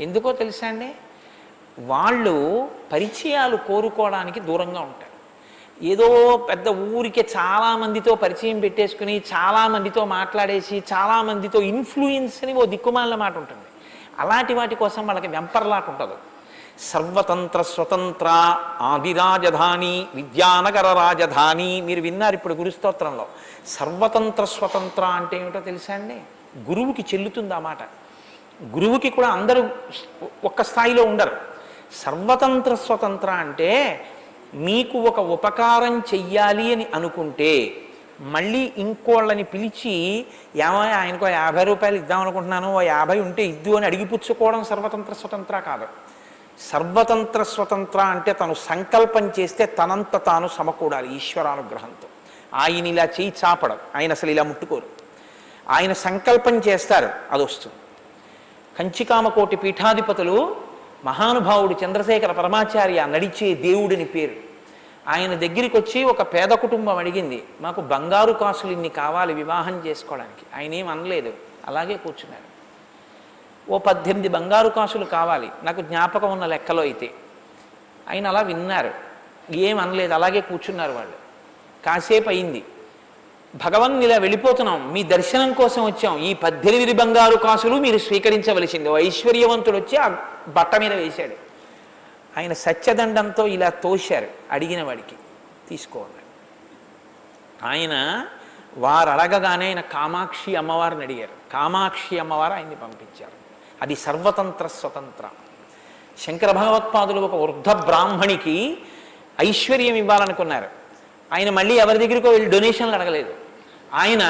ఎందుకో తెలుసా అండి? వాళ్ళు పరిచయాలు కోరుకోవడానికి దూరంగా ఉంటారు. ఏదో పెద్ద ఊరికే చాలామందితో పరిచయం పెట్టేసుకుని చాలామందితో మాట్లాడేసి చాలామందితో ఇన్ఫ్లుయెన్స్ అని ఓ దిక్కుమాలిన మాట ఉంటుంది. అలాంటి వాటి కోసం వాళ్ళకి వెంపర్లాట ఉండదు. సర్వతంత్ర స్వతంత్ర ఆదిరాజధాని విద్యానగర రాజధాని. మీరు విన్నారు ఇప్పుడు గురుస్తోత్రంలో. సర్వతంత్ర స్వతంత్ర అంటే ఏమిటో తెలుసా అండి? గురువుకి చెల్లుతుంది ఆ మాట. గురువుకి కూడా అందరూ ఒక్క స్థాయిలో ఉండరు. సర్వతంత్ర స్వతంత్ర అంటే మీకు ఒక ఉపకారం చెయ్యాలి అని అనుకుంటే మళ్ళీ ఇంకోళ్ళని పిలిచి ఏమో ఆయనకో 50 రూపాయలు ఇద్దాం అనుకుంటున్నాను, ఓ 50 ఉంటే ఇద్దు అని అడిగిపుచ్చుకోవడం సర్వతంత్ర స్వతంత్ర కాదు. సర్వతంత్ర స్వతంత్ర అంటే తను సంకల్పం చేస్తే తనంత తాను సమకూడాలి ఈశ్వరానుగ్రహంతో. ఆయన ఇలా చేయి చాపడం, ఆయన అసలు ఇలా ముట్టుకోరు. ఆయన సంకల్పం చేస్తారు, అది వస్తుంది. కంచికామకోటి పీఠాధిపతులు మహానుభావుడు చంద్రశేఖర పరమాచార్య నడిచే దేవుడిని పేరు. ఆయన దగ్గరికి వచ్చి ఒక పేద కుటుంబం అడిగింది, మాకు బంగారు కాసులు ఇన్ని కావాలి వివాహం చేసుకోవడానికి. ఆయన ఏం అనలేదు, అలాగే కూర్చున్నారు. ఓ 18 బంగారు కాసులు కావాలి నాకు జ్ఞాపకం ఉన్న లెక్కలో అయితే. ఆయన అలా విన్నారు, ఏం అనలేదు, అలాగే కూర్చున్నారు వాళ్ళు. కాసేపు అయింది, భగవన్ ఇలా వెళ్ళిపోతున్నాం, మీ దర్శనం కోసం వచ్చాం, ఈ 18 బంగారు కాసులు మీరు స్వీకరించవలసింది. ఓ ఐశ్వర్యవంతుడు వచ్చి ఆ బట్ట మీద వేశాడు. ఆయన సత్యదండంతో ఇలా తోశారు అడిగిన వాడికి, తీసుకోవాలి. ఆయన వారు అడగగానే ఆయన కామాక్షి అమ్మవారిని అడిగారు. కామాక్షి అమ్మవారు ఆయన్ని పంపించారు. అది సర్వతంత్ర స్వతంత్ర. శంకర భగవత్పాదులు ఒక వృద్ధ బ్రాహ్మణికి ఐశ్వర్యం ఇవ్వాలనుకున్నారు. ఆయన మళ్ళీ ఎవరి దగ్గరికో వెళ్ళి డొనేషన్లు అడగలేదు. ఆయన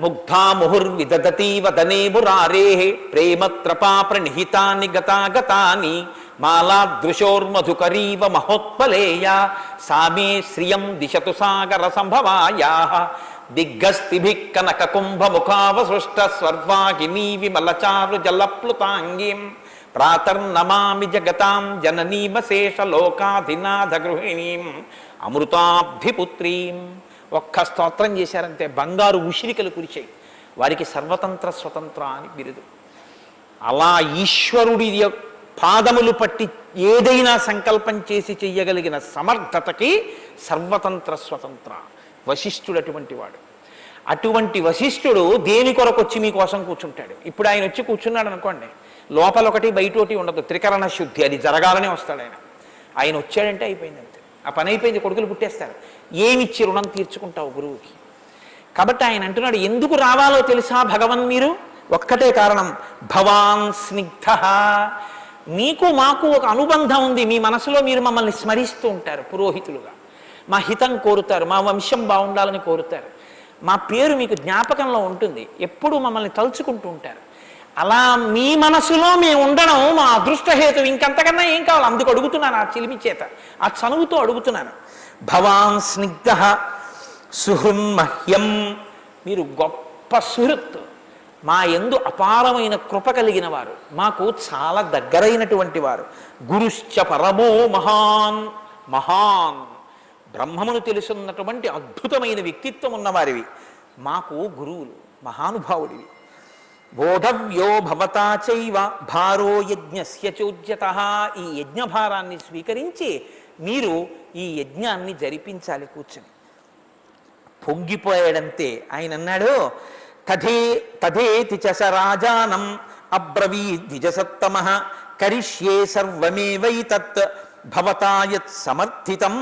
ముగ్ధా ముహుర్విదతి వదనే మురారే ప్రేమత్రపా ప్రణిహితాని గతాగతాని మాలాదృశోర్మధుకరీవ మహోత్పలేయ సామే శ్రియం దిశతు సాగర సంభవాయా దిగ్గస్తిభిః కనక కుంభ ముఖావసృష్ట స్వర్వాహినీ విమలచారు జలప్లుతాంగీం ప్రాతర్నమామి జగతాం జననీమశేష లోకాధినాథ గృహిణీం అమృతాబ్ధిపుత్రీం. ఒక్క స్తోత్రం చేశారంతే బంగారు ఉసిరికలు కురిచాయి. వారికి సర్వతంత్ర స్వతంత్ర అని బిరుదు. అలా ఈశ్వరుడి పాదములు పట్టి ఏదైనా సంకల్పం చేసి చెయ్యగలిగిన సమర్థతకి సర్వతంత్ర స్వతంత్ర. వశిష్ఠుడు అటువంటి వాడు. అటువంటి వశిష్ఠుడు దేని కొరకు వచ్చి మీకోసం కూర్చుంటాడు. ఇప్పుడు ఆయన వచ్చి కూర్చున్నాడు అనుకోండి, లోపల ఒకటి బయట ఒకటి ఉండదు, త్రికరణ శుద్ధి, అది జరగాలనే వస్తాడు ఆయన. ఆయన వచ్చాడంటే అయిపోయింది అంతే, ఆ పని అయిపోయింది. కొడుకులు పుట్టేస్తారు. ఏమిచ్చి రుణం తీర్చుకుంటావు గురువుకి? కాబట్టి ఆయన అంటున్నాడు, ఎందుకు రావాలో తెలుసా భగవన్ మీరు? ఒక్కటే కారణం, భవాన్ స్నిగ్ధ. మీకు మాకు ఒక అనుబంధం ఉంది. మీ మనసులో మీరు మమ్మల్ని స్మరిస్తూ ఉంటారు పురోహితులుగా, మా హితం కోరుతారు, మా వంశం బాగుండాలని కోరుతారు, మా పేరు మీకు జ్ఞాపకంలో ఉంటుంది, ఎప్పుడూ మమ్మల్ని తలుచుకుంటూ ఉంటారు. అలా మీ మనసులో మేము ఉండడం మా అదృష్టహేతు, ఇంకంతకన్నా ఏం కావాలి? అందుకు అడుగుతున్నాను, ఆ చిలిమి చేత, ఆ చనువుతో అడుగుతున్నాను. భవాన్ స్నిగ్ధ సుహృన్మహ్యం, మీరు గొప్ప సుహృత్, మా యందు అపారమైన కృప కలిగిన వారు, మాకు చాలా దగ్గరైనటువంటి వారు. గురుశ్చ పరమో మహాన్, మహాన్ బ్రహ్మమును తెలుసున్నటువంటి అద్భుతమైన వ్యక్తిత్వం ఉన్నవారివి, మాకు గురువులు, మహానుభావుడివి. బోధవ్యో భవతా చైవ భారో యజ్ఞస్య చోద్యతః, ఈ యజ్ఞభారాన్ని స్వీకరించి మీరు ఈ యజ్ఞాన్ని జరిపించాలి కూర్చొని. పొంగిపోయాడంతే. ఆయన అన్నాడు, తథేతి చ స రాజానం అబ్రవీద్ ద్విజసత్తమః కరిష్యే సర్వమేవైతత్ భవతా యత్ సమర్థితం.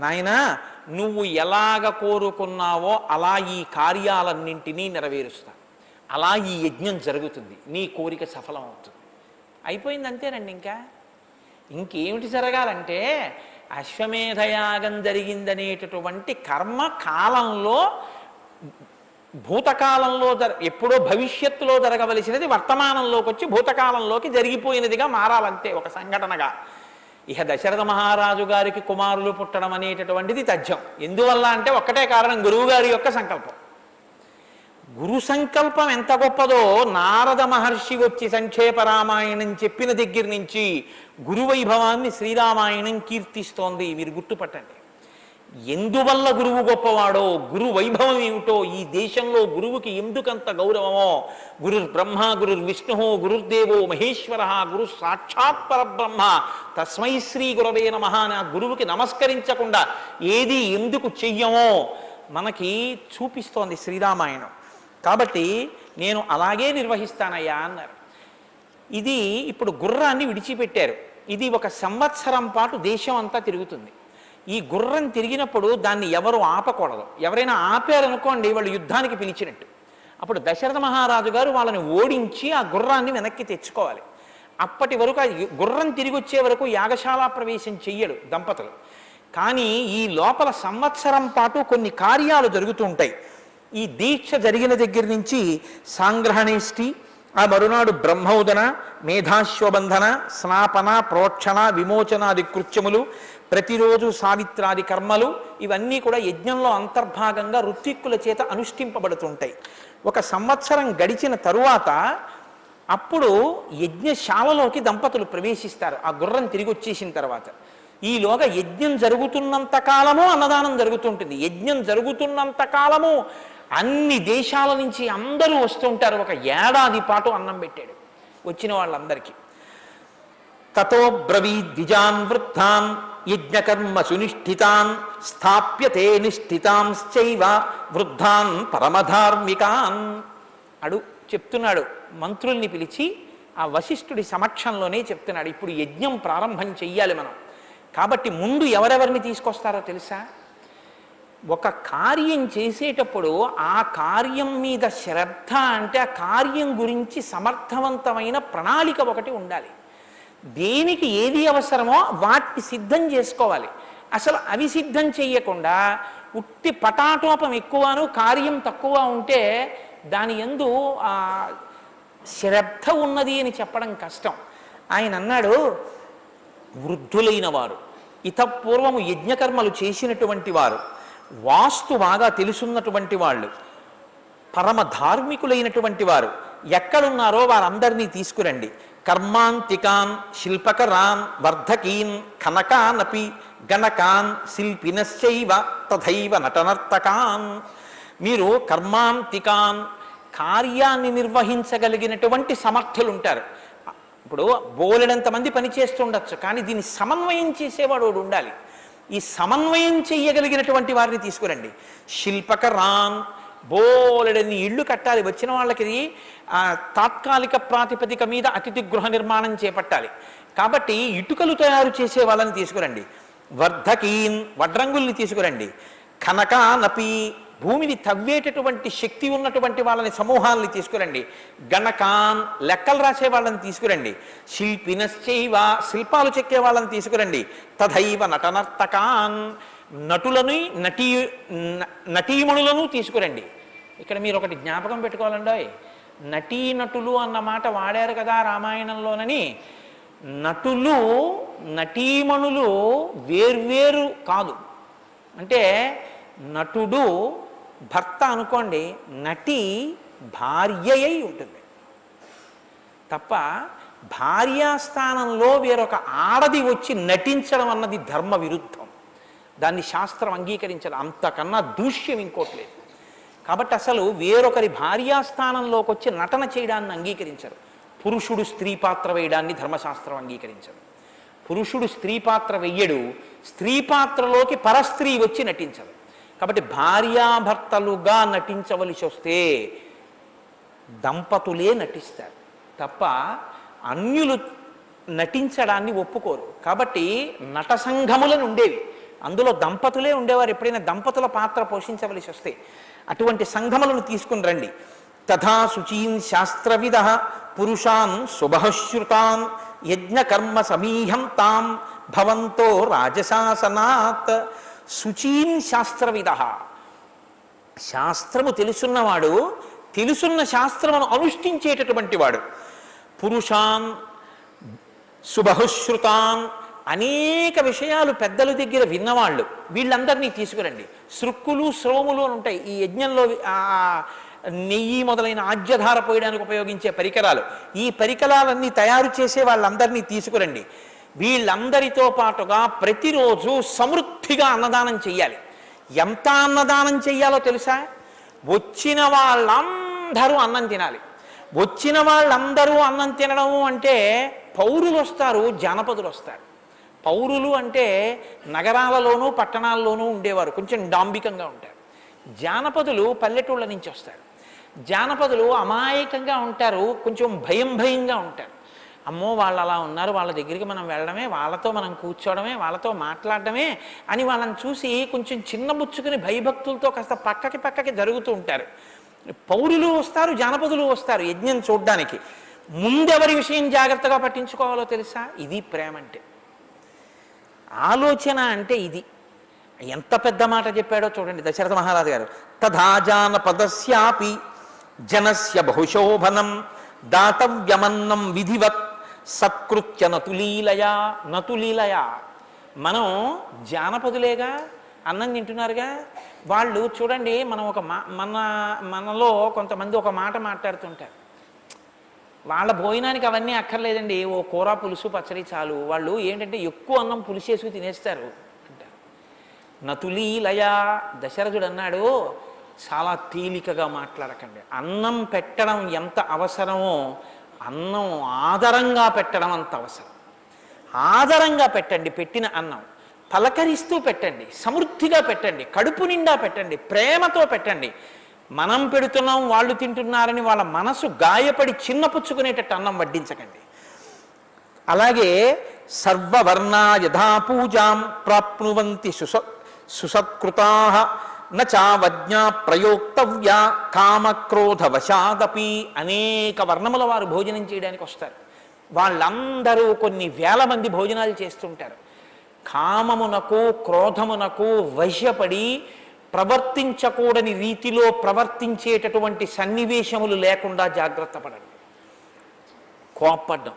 నాయనా, నువ్వు ఎలాగ కోరుకున్నావో అలా ఈ కార్యాలన్నింటినీ నెరవేరుస్తా, అలా ఈ యజ్ఞం జరుగుతుంది, నీ కోరిక సఫలం అవుతుంది. అయిపోయింది అంతేనండి. ఇంకేమిటి జరగాలంటే, అశ్వమేధయాగం జరిగిందనేటటువంటి కర్మ కాలంలో, భూతకాలంలో ఎప్పుడో భవిష్యత్తులో జరగవలసినది వర్తమానంలోకి వచ్చి భూతకాలంలోకి జరిగిపోయినదిగా మారాలంతే, ఒక సంఘటనగా. ఇహ దశరథ మహారాజు గారికి కుమారులు పుట్టడం అనేటటువంటిది తథ్యం. ఎందువల్ల అంటే ఒక్కటే కారణం, గురువుగారి యొక్క సంకల్పం. గురు సంకల్పం ఎంత గొప్పదో నారద మహర్షి వచ్చి సంక్షేప రామాయణం చెప్పిన దగ్గర నుంచి గురువైభవాన్ని శ్రీరామాయణం కీర్తిస్తోంది. మీరు గుర్తుపట్టండి. ఎందువల్ల గురువు గొప్పవాడో, గురు వైభవం ఏమిటో, ఈ దేశంలో గురువుకి ఎందుకంత గౌరవమో, గురుర్ బ్రహ్మ గురుర్ విష్ణు గురుర్దేవో మహేశ్వర గురు సాక్షాత్ పరబ్రహ్మ తస్మై శ్రీ గురవే నమః అని ఆ గురువుకి నమస్కరించకుండా ఏది ఎందుకు చెయ్యమో మనకి చూపిస్తోంది శ్రీరామాయణం. కాబట్టి నేను అలాగే నిర్వహిస్తానయ్యా అన్నారు. ఇది ఇప్పుడు గుర్రాన్ని విడిచిపెట్టారు. ఇది 1 సంవత్సరం పాటు దేశం అంతా తిరుగుతుంది. ఈ గుర్రం తిరిగినప్పుడు దాన్ని ఎవరు ఆపకూడదు. ఎవరైనా ఆపారనుకోండి, వాళ్ళు యుద్ధానికి పిలిచినట్టు. అప్పుడు దశరథ మహారాజు గారు వాళ్ళని ఓడించి ఆ గుర్రాన్ని వెనక్కి తెచ్చుకోవాలి. అప్పటి వరకు ఆ గుర్రం తిరిగి వచ్చే వరకు యాగశాల ప్రవేశం చెయ్యడు దంపతులు. కానీ ఈ లోపల సంవత్సరం పాటు కొన్ని కార్యాలు జరుగుతూ ఉంటాయి. ఈ దీక్ష జరిగిన దగ్గర నుంచి సాంగ్రహణేష్టి, ఆ మరునాడు బ్రహ్మోదన, మేధాశ్వబంధన, స్నాపన, ప్రోక్షణ, విమోచనాది కృత్యములు, ప్రతిరోజు సావిత్రాది కర్మలు, ఇవన్నీ కూడా యజ్ఞంలో అంతర్భాగంగా ఋత్విక్కుల చేత అనుష్ఠింపబడుతుంటాయి. 1 సంవత్సరం గడిచిన తరువాత అప్పుడు యజ్ఞశాలలోకి దంపతులు ప్రవేశిస్తారు. ఆ గుర్రం తిరిగి వచ్చేసిన తర్వాత ఈలోగా యజ్ఞం జరుగుతున్నంత కాలము అన్నదానం జరుగుతుంటుంది. యజ్ఞం జరుగుతున్నంత కాలము అన్ని దేశాల నుంచి అందరూ వస్తుంటారు. 1 ఏడాది పాటు అన్నం పెట్టాడు వచ్చిన వాళ్ళందరికీ. తతో బ్రవీద్ ద్విజాన్ వృద్ధాన్ యజ్ఞకర్మ సునిష్ఠితాన్ స్థాప్యతే నిష్ఠితాంశ్చైవ వృద్ధాన్ పరమధార్మికాన్ చెప్తున్నాడు. మంత్రుల్ని పిలిచి ఆ వశిష్ఠుడి సమక్షంలోనే చెప్తున్నాడు, ఇప్పుడు యజ్ఞం ప్రారంభం చెయ్యాలి మనం. కాబట్టి ముందు ఎవరెవరిని తీసుకొస్తారో తెలుసా? ఒక కార్యం చేసేటప్పుడు ఆ కార్యం మీద శ్రద్ధ, అంటే ఆ కార్యం గురించి సమర్థవంతమైన ప్రణాళిక ఒకటి ఉండాలి. దేనికి ఏది అవసరమో వాటిని సిద్ధం చేసుకోవాలి. అసలు అవి సిద్ధం చెయ్యకుండా ఉట్టి పటాటోపం ఎక్కువను కార్యం తక్కువ ఉంటే దాని యందు శ్రద్ధ ఉన్నది అని చెప్పడం కష్టం. ఆయన అన్నాడు, వృద్ధులైన వారు, ఇతపూర్వము యజ్ఞకర్మలు చేసినటువంటి వారు, వాస్తు బాగా తెలుసున్నటువంటి వాళ్ళు, పరమ ధార్మికులైనటువంటి వారు ఎక్కడున్నారో వారందరినీ తీసుకురండి. కర్మాంతికాన్ శిల్పకరాన్ వర్ధకీన్ కనకానపి గణకాన్ శిల్పినశ్చైవ తథైవ నటనర్తకాన్. మీరు కర్మాంతికాన్, కార్యాన్ని నిర్వహించగలిగినటువంటి సమర్థులు ఉంటారు. ఇప్పుడు బోలెడంతమంది పని చేస్తుండొచ్చు, కానీ దీన్ని సమన్వయం చేసేవాడు ఉండాలి. ఈ సమన్వయం చెయ్యగలిగినటువంటి వారిని తీసుకురండి. శిల్పకరాన్, బోలెడన్ని ఇళ్ళు కట్టాలి. వచ్చిన వాళ్ళకి తాత్కాలిక ప్రాతిపదిక మీద అతిథి గృహ నిర్మాణం చేపట్టాలి. కాబట్టి ఇటుకలు తయారు చేసే వాళ్ళని తీసుకురండి. వర్ధకీన్, వడ్రంగుల్ని తీసుకురండి. కనకానపి, భూమిని తవ్వేటటువంటి శక్తి ఉన్నటువంటి వాళ్ళని సమూహాలని తీసుకురండి. గణకాన్, లెక్కలు రాసే వాళ్ళని తీసుకురండి. శిల్పినశ్చైవ, శిల్పాలు చెక్కే వాళ్ళని తీసుకురండి. తథైవ నటనర్తకాన్, నటులను నటీమణులను తీసుకురండి. ఇక్కడ మీరు ఒకటి జ్ఞాపకం పెట్టుకోవాలండి, నటీనటులు అన్న మాట వాడారు కదా రామాయణంలోనని. నటులు నటీమణులు వేర్వేరు కాదు. అంటే నటుడు భర్త అనుకోండి, నటి భార్య అయి ఉంటుంది తప్ప భార్యాస్థానంలో వేరొక ఆడది వచ్చి నటించడం అన్నది ధర్మ విరుద్ధం. దాన్ని శాస్త్రం అంగీకరించడం, అంతకన్నా దూష్యం ఇంకోటి లేదు. కాబట్టి అసలు వేరొకరి భార్యాస్థానంలోకి వచ్చి నటన చేయడాన్ని అంగీకరించరు. పురుషుడు స్త్రీ పాత్ర వేయడాన్ని ధర్మశాస్త్రం అంగీకరించరు. పురుషుడు స్త్రీ పాత్ర వెయ్యడు, స్త్రీ పాత్రలోకి పరస్త్రీ వచ్చి నటించదు. కాబట్టి భార్యాభర్తలుగా నటించవలసి వస్తే దంపతులే నటిస్తారు తప్ప అన్యులు నటించడాన్ని ఒప్పుకోరు. కాబట్టి నట సంఘములను ఉండేవి, అందులో దంపతులే ఉండేవారు. ఎప్పుడైనా దంపతుల పాత్ర పోషించవలసి వస్తే అటువంటి సంఘములను తీసుకుని రండి. తథా శుచీన్ శాస్త్రవిద పురుషాన్ శుభశ్రుతాన్ యజ్ఞకర్మ సమీహం తాం భవంతో రాజశాసనాత్. శుచీన్ శాస్త్రవిద, శాస్త్రము తెలుసున్నవాడు, తెలుసున్న శాస్త్రమును అనుష్ఠించేటటువంటి వాడు. పురుషాన్ శుభశ్రుతాన్, అనేక విషయాలు పెద్దల దగ్గర విన్నవాళ్ళు, వీళ్ళందరినీ తీసుకురండి. శృక్కులు శ్రోములు అని ఉంటాయి ఈ యజ్ఞంలో, నెయ్యి మొదలైన ఆజ్యధార పోయడానికి ఉపయోగించే పరికరాలు. ఈ పరికరాలన్నీ తయారు చేసే వాళ్ళందరినీ తీసుకురండి. వీళ్ళందరితో పాటుగా ప్రతిరోజు సమృద్ధిగా అన్నదానం చెయ్యాలి. ఎంత అన్నదానం చెయ్యాలో తెలుసా? వచ్చిన వాళ్ళందరూ అన్నం తినాలి. వచ్చిన వాళ్ళందరూ అన్నం తినడము అంటే పౌరులు వస్తారు, జానపదులు వస్తారు. పౌరులు అంటే నగరాలలోనూ పట్టణాల్లోనూ ఉండేవారు, కొంచెం డాంబికంగా ఉంటారు. జానపదులు పల్లెటూళ్ళ నుంచి వస్తారు. జానపదులు అమాయకంగా ఉంటారు, కొంచెం భయంగా ఉంటారు. అమ్మో వాళ్ళు అలా ఉన్నారు, వాళ్ళ దగ్గరికి మనం వెళ్ళడమే, వాళ్ళతో మనం కూర్చోవడమే, వాళ్ళతో మాట్లాడడమే అని వాళ్ళని చూసి కొంచెం చిన్నబుచ్చుకుని భయభక్తులతో కాస్త పక్కకి జరుగుతూ ఉంటారు. పౌరులు వస్తారు, జానపదులు వస్తారు యజ్ఞం చూడ్డానికి. ముందెవరి విషయం జాగ్రత్తగా పట్టించుకోవాలో తెలుసా? ఇది ప్రేమ అంటే, ఆలోచన అంటే ఇది. ఎంత పెద్ద మాట చెప్పాడో చూడండి దశరథ మహారాజు గారు. తథా జానపదస్యాపి జనస్య బహుశోభనం దాతవ్యమన్నం విధివత్ సత్కృత్య నతులీలయా. నతులీలయా, మనం జానపదులేగా, అన్నం తింటున్నారుగా. వాళ్ళు చూడండి, మనం ఒక మనలో కొంతమంది ఒక మాట మాట్లాడుతుంటారు, వాళ్ళ భోజనానికి అవన్నీ అక్కర్లేదండి, ఓ కూర పులుసు పచ్చడి చాలు. వాళ్ళు ఏంటంటే ఎక్కువ అన్నం పులిసేసుకు తినేస్తారు అంటారు. నతులీలయా, దశరథుడు అన్నాడు చాలా తేలికగా మాట్లాడకండి. అన్నం పెట్టడం ఎంత అవసరమో అన్నం ఆదరంగా పెట్టడం అంత అవసరం. ఆదరంగా పెట్టండి, పెట్టిన అన్నం పలకరిస్తూ పెట్టండి, సమృద్ధిగా పెట్టండి, కడుపు నిండా పెట్టండి, ప్రేమతో పెట్టండి. మనం పెడుతున్నాం వాళ్ళు తింటున్నారని వాళ్ళ మనసు గాయపడి చిన్నపుచ్చుకునేటట్టు అన్నం వడ్డించకండి. అలాగే సర్వవర్ణా యథా పూజాం ప్రాప్నువంతి సుసత్కృతా నచావజ్ఞా ప్రయోక్తవ్య కామక్రోధవశాదపి. అనేక వర్ణముల వారు భోజనం చేయడానికి వస్తారు. వాళ్ళందరూ కొన్ని వేల మంది భోజనాలు చేస్తుంటారు. కామమునకు క్రోధమునకు వశపడి ప్రవర్తించకూడని రీతిలో ప్రవర్తించేటటువంటి సన్నివేశములు లేకుండా జాగ్రత్త పడండి. కోప్పడ్డం,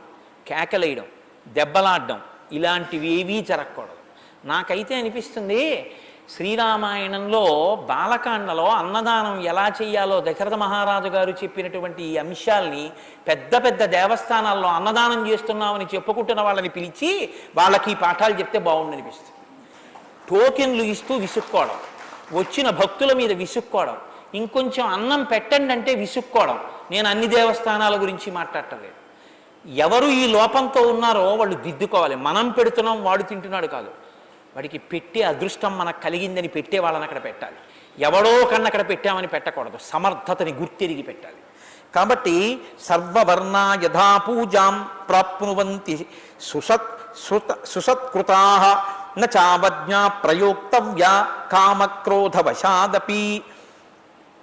కేకలేయడం, దెబ్బలాడడం ఇలాంటివి ఏవీ జరగకూడదు. నాకైతే అనిపిస్తుంది శ్రీరామాయణంలో బాలకాండలో అన్నదానం ఎలా చేయాలో దశరథ మహారాజు గారు చెప్పినటువంటి ఈ అంశాల్ని పెద్ద పెద్ద దేవస్థానాల్లో అన్నదానం చేస్తున్నామని చెప్పుకుంటున్న వాళ్ళని పిలిచి వాళ్ళకి ఈ పాఠాలు చెప్తే బాగుండనిపిస్తుంది. టోకెన్లు ఇస్తూ విసుక్కోవడం, వచ్చిన భక్తుల మీద విసుక్కోవడం, ఇంకొంచెం అన్నం పెట్టండి అంటే విసుక్కోవడం. నేను అన్ని దేవస్థానాల గురించి మాట్లాడటలేదు. ఎవరు ఈ లోపంతో ఉన్నారో వాళ్ళు దిద్దుకోవాలి. మనం పెడుతున్నాం, వాడు తింటున్నాడు కాదు. వాడికి పెట్టే అదృష్టం మనకు కలిగిందని పెట్టే వాళ్ళని అక్కడ పెట్టాలి. ఎవడో కన్నా అక్కడ పెట్టామని పెట్టకూడదు, సమర్థతని గుర్తిరిగి పెట్టాలి. కాబట్టి సర్వవర్ణా యథా పూజాం ప్రాప్నువంతి సుసత్కృతా నావజ్ఞా ప్రయోక్తవ్య కామక్రోధవశాదపి.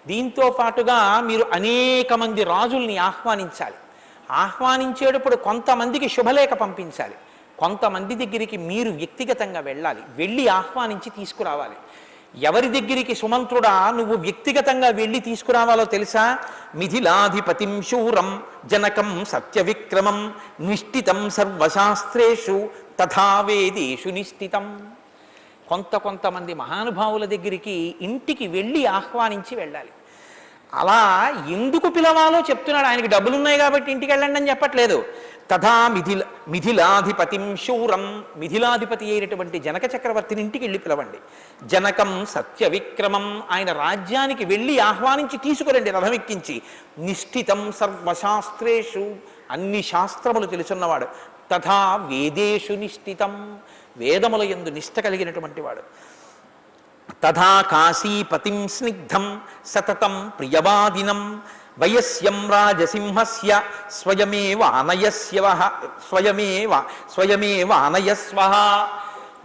దీంతో పాటుగా మీరు అనేక మంది రాజుల్ని ఆహ్వానించాలి. ఆహ్వానించేటప్పుడు కొంతమందికి శుభలేఖ పంపించాలి, కొంతమంది దగ్గరికి మీరు వ్యక్తిగతంగా వెళ్ళాలి, వెళ్ళి ఆహ్వానించి తీసుకురావాలి. ఎవరి దగ్గరికి సుమంత్రుడా నువ్వు వ్యక్తిగతంగా వెళ్ళి తీసుకురావాలో తెలుసా? మిథిలాధిపతిం శూరం జనకం సత్యవిక్రమం నిష్ఠితం సర్వశాస్త్రేషు తథా వేదేషు నిష్ఠితం. కొంతమంది మహానుభావుల దగ్గరికి ఇంటికి వెళ్ళి ఆహ్వానించి వెళ్ళాలి. అలా ఎందుకు పిలవాలో చెప్తున్నాడు. ఆయనకి డబ్బులు ఉన్నాయి కాబట్టి ఇంటికి వెళ్ళండి అని చెప్పట్లేదు. తథా మిథిలాధిపతిం శూరం, మిథిలాధిపతి అయినటువంటి జనక చక్రవర్తిని ఇంటికి వెళ్ళి పిలవండి. జనకం సత్యవిక్రమం, ఆయన రాజ్యానికి వెళ్ళి ఆహ్వానించి తీసుకురండి రథం ఎక్కించి. నిష్ఠితం సర్వశాస్త్రేషు, అన్ని శాస్త్రములు తెలుసున్నవాడు. తథా వేదేషు నిష్ఠితం, వేదముల యందు నిష్ఠ కలిగినటువంటి వాడు. తథా కాశీపతిం స్నిగ్ధం సతతం ప్రియవాదినం వయస్యం రాజసింహస్య స్వయమేవానయస్వ.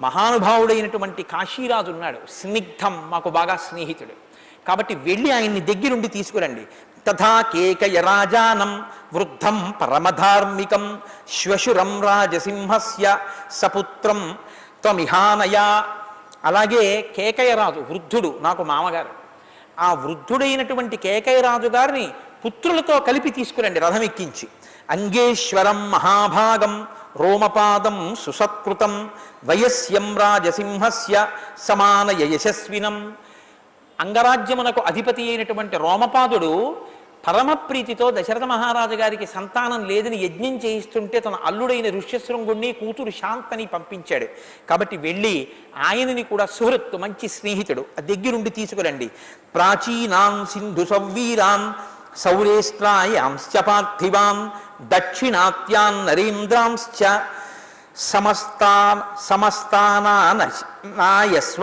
మహానుభావుడైనటువంటి కాశీరాజు ఉన్నాడు, స్నిగ్ధం, మాకు బాగా స్నేహితుడు. కాబట్టి వెళ్ళి ఆయన్ని దగ్గరుండి తీసుకురండి. తథా కేకయ రాజానం వృద్ధం పరమధార్మికం శ్వశురం రాజసింహస్య సపుత్రం త్వమిహానయ. అలాగే కేకయరాజు వృద్ధుడు, నాకు మామగారు. ఆ వృద్ధుడైనటువంటి కేకయరాజు గారిని పుత్రులతో కలిపి తీసుకురండి రథం ఎక్కించి. అంగేశ్వరం మహాభాగం రోమపాదం సుసత్కృతం వయస్యం రాజసింహస్య సమానయ యశస్వినం. అంగరాజ్యమునకు అధిపతి అయినటువంటి రోమపాదుడు పరమప్రీతితో దశరథ మహారాజు గారికి సంతానం లేదని యజ్ఞం చేయిస్తుంటే తన అల్లుడైన ఋష్యశృంగుణ్ణి కూతురు శాంతని పంపించాడు. కాబట్టి వెళ్ళి ఆయనని కూడా సుహృత్తు, మంచి స్నేహితుడు, ఆ దగ్గరుండి తీసుకురండి. ప్రాచీనాం సింధు సౌవీరాన్ సౌరేష్ట్రాయాంశ్చ పార్థివాన్ దక్షిణాత్యాన్ నరేంద్రాంశ్చ సమస్తానాయస్వ.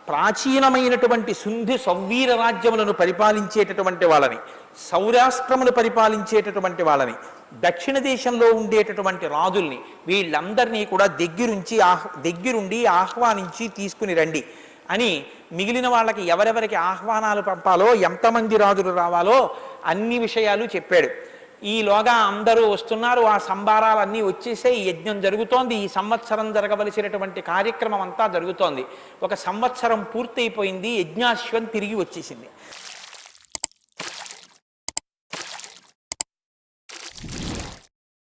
ప్రాచీనమైనటువంటి సింధు సౌవీర రాజ్యములను పరిపాలించేటటువంటి వాళ్ళని, సౌరాష్ట్రమును పరిపాలించేటటువంటి వాళ్ళని, దక్షిణ దేశంలో ఉండేటటువంటి రాజుల్ని, వీళ్ళందరినీ కూడా దగ్గరుండి ఆహ్వానించి తీసుకుని రండి అని మిగిలిన వాళ్ళకి ఎవరెవరికి ఆహ్వానాలు పంపాలో, ఎంతమంది రాజులు రావాలో అన్ని విషయాలు చెప్పాడు. ఈలోగా అందరూ వస్తున్నారు, ఆ సంబారాలన్నీ వచ్చేసే ఈ యజ్ఞం జరుగుతోంది. ఈ సంవత్సరం జరగవలసినటువంటి కార్యక్రమం అంతా జరుగుతోంది. ఒక సంవత్సరం పూర్తయిపోయింది, యజ్ఞాశ్వం తిరిగి వచ్చేసింది.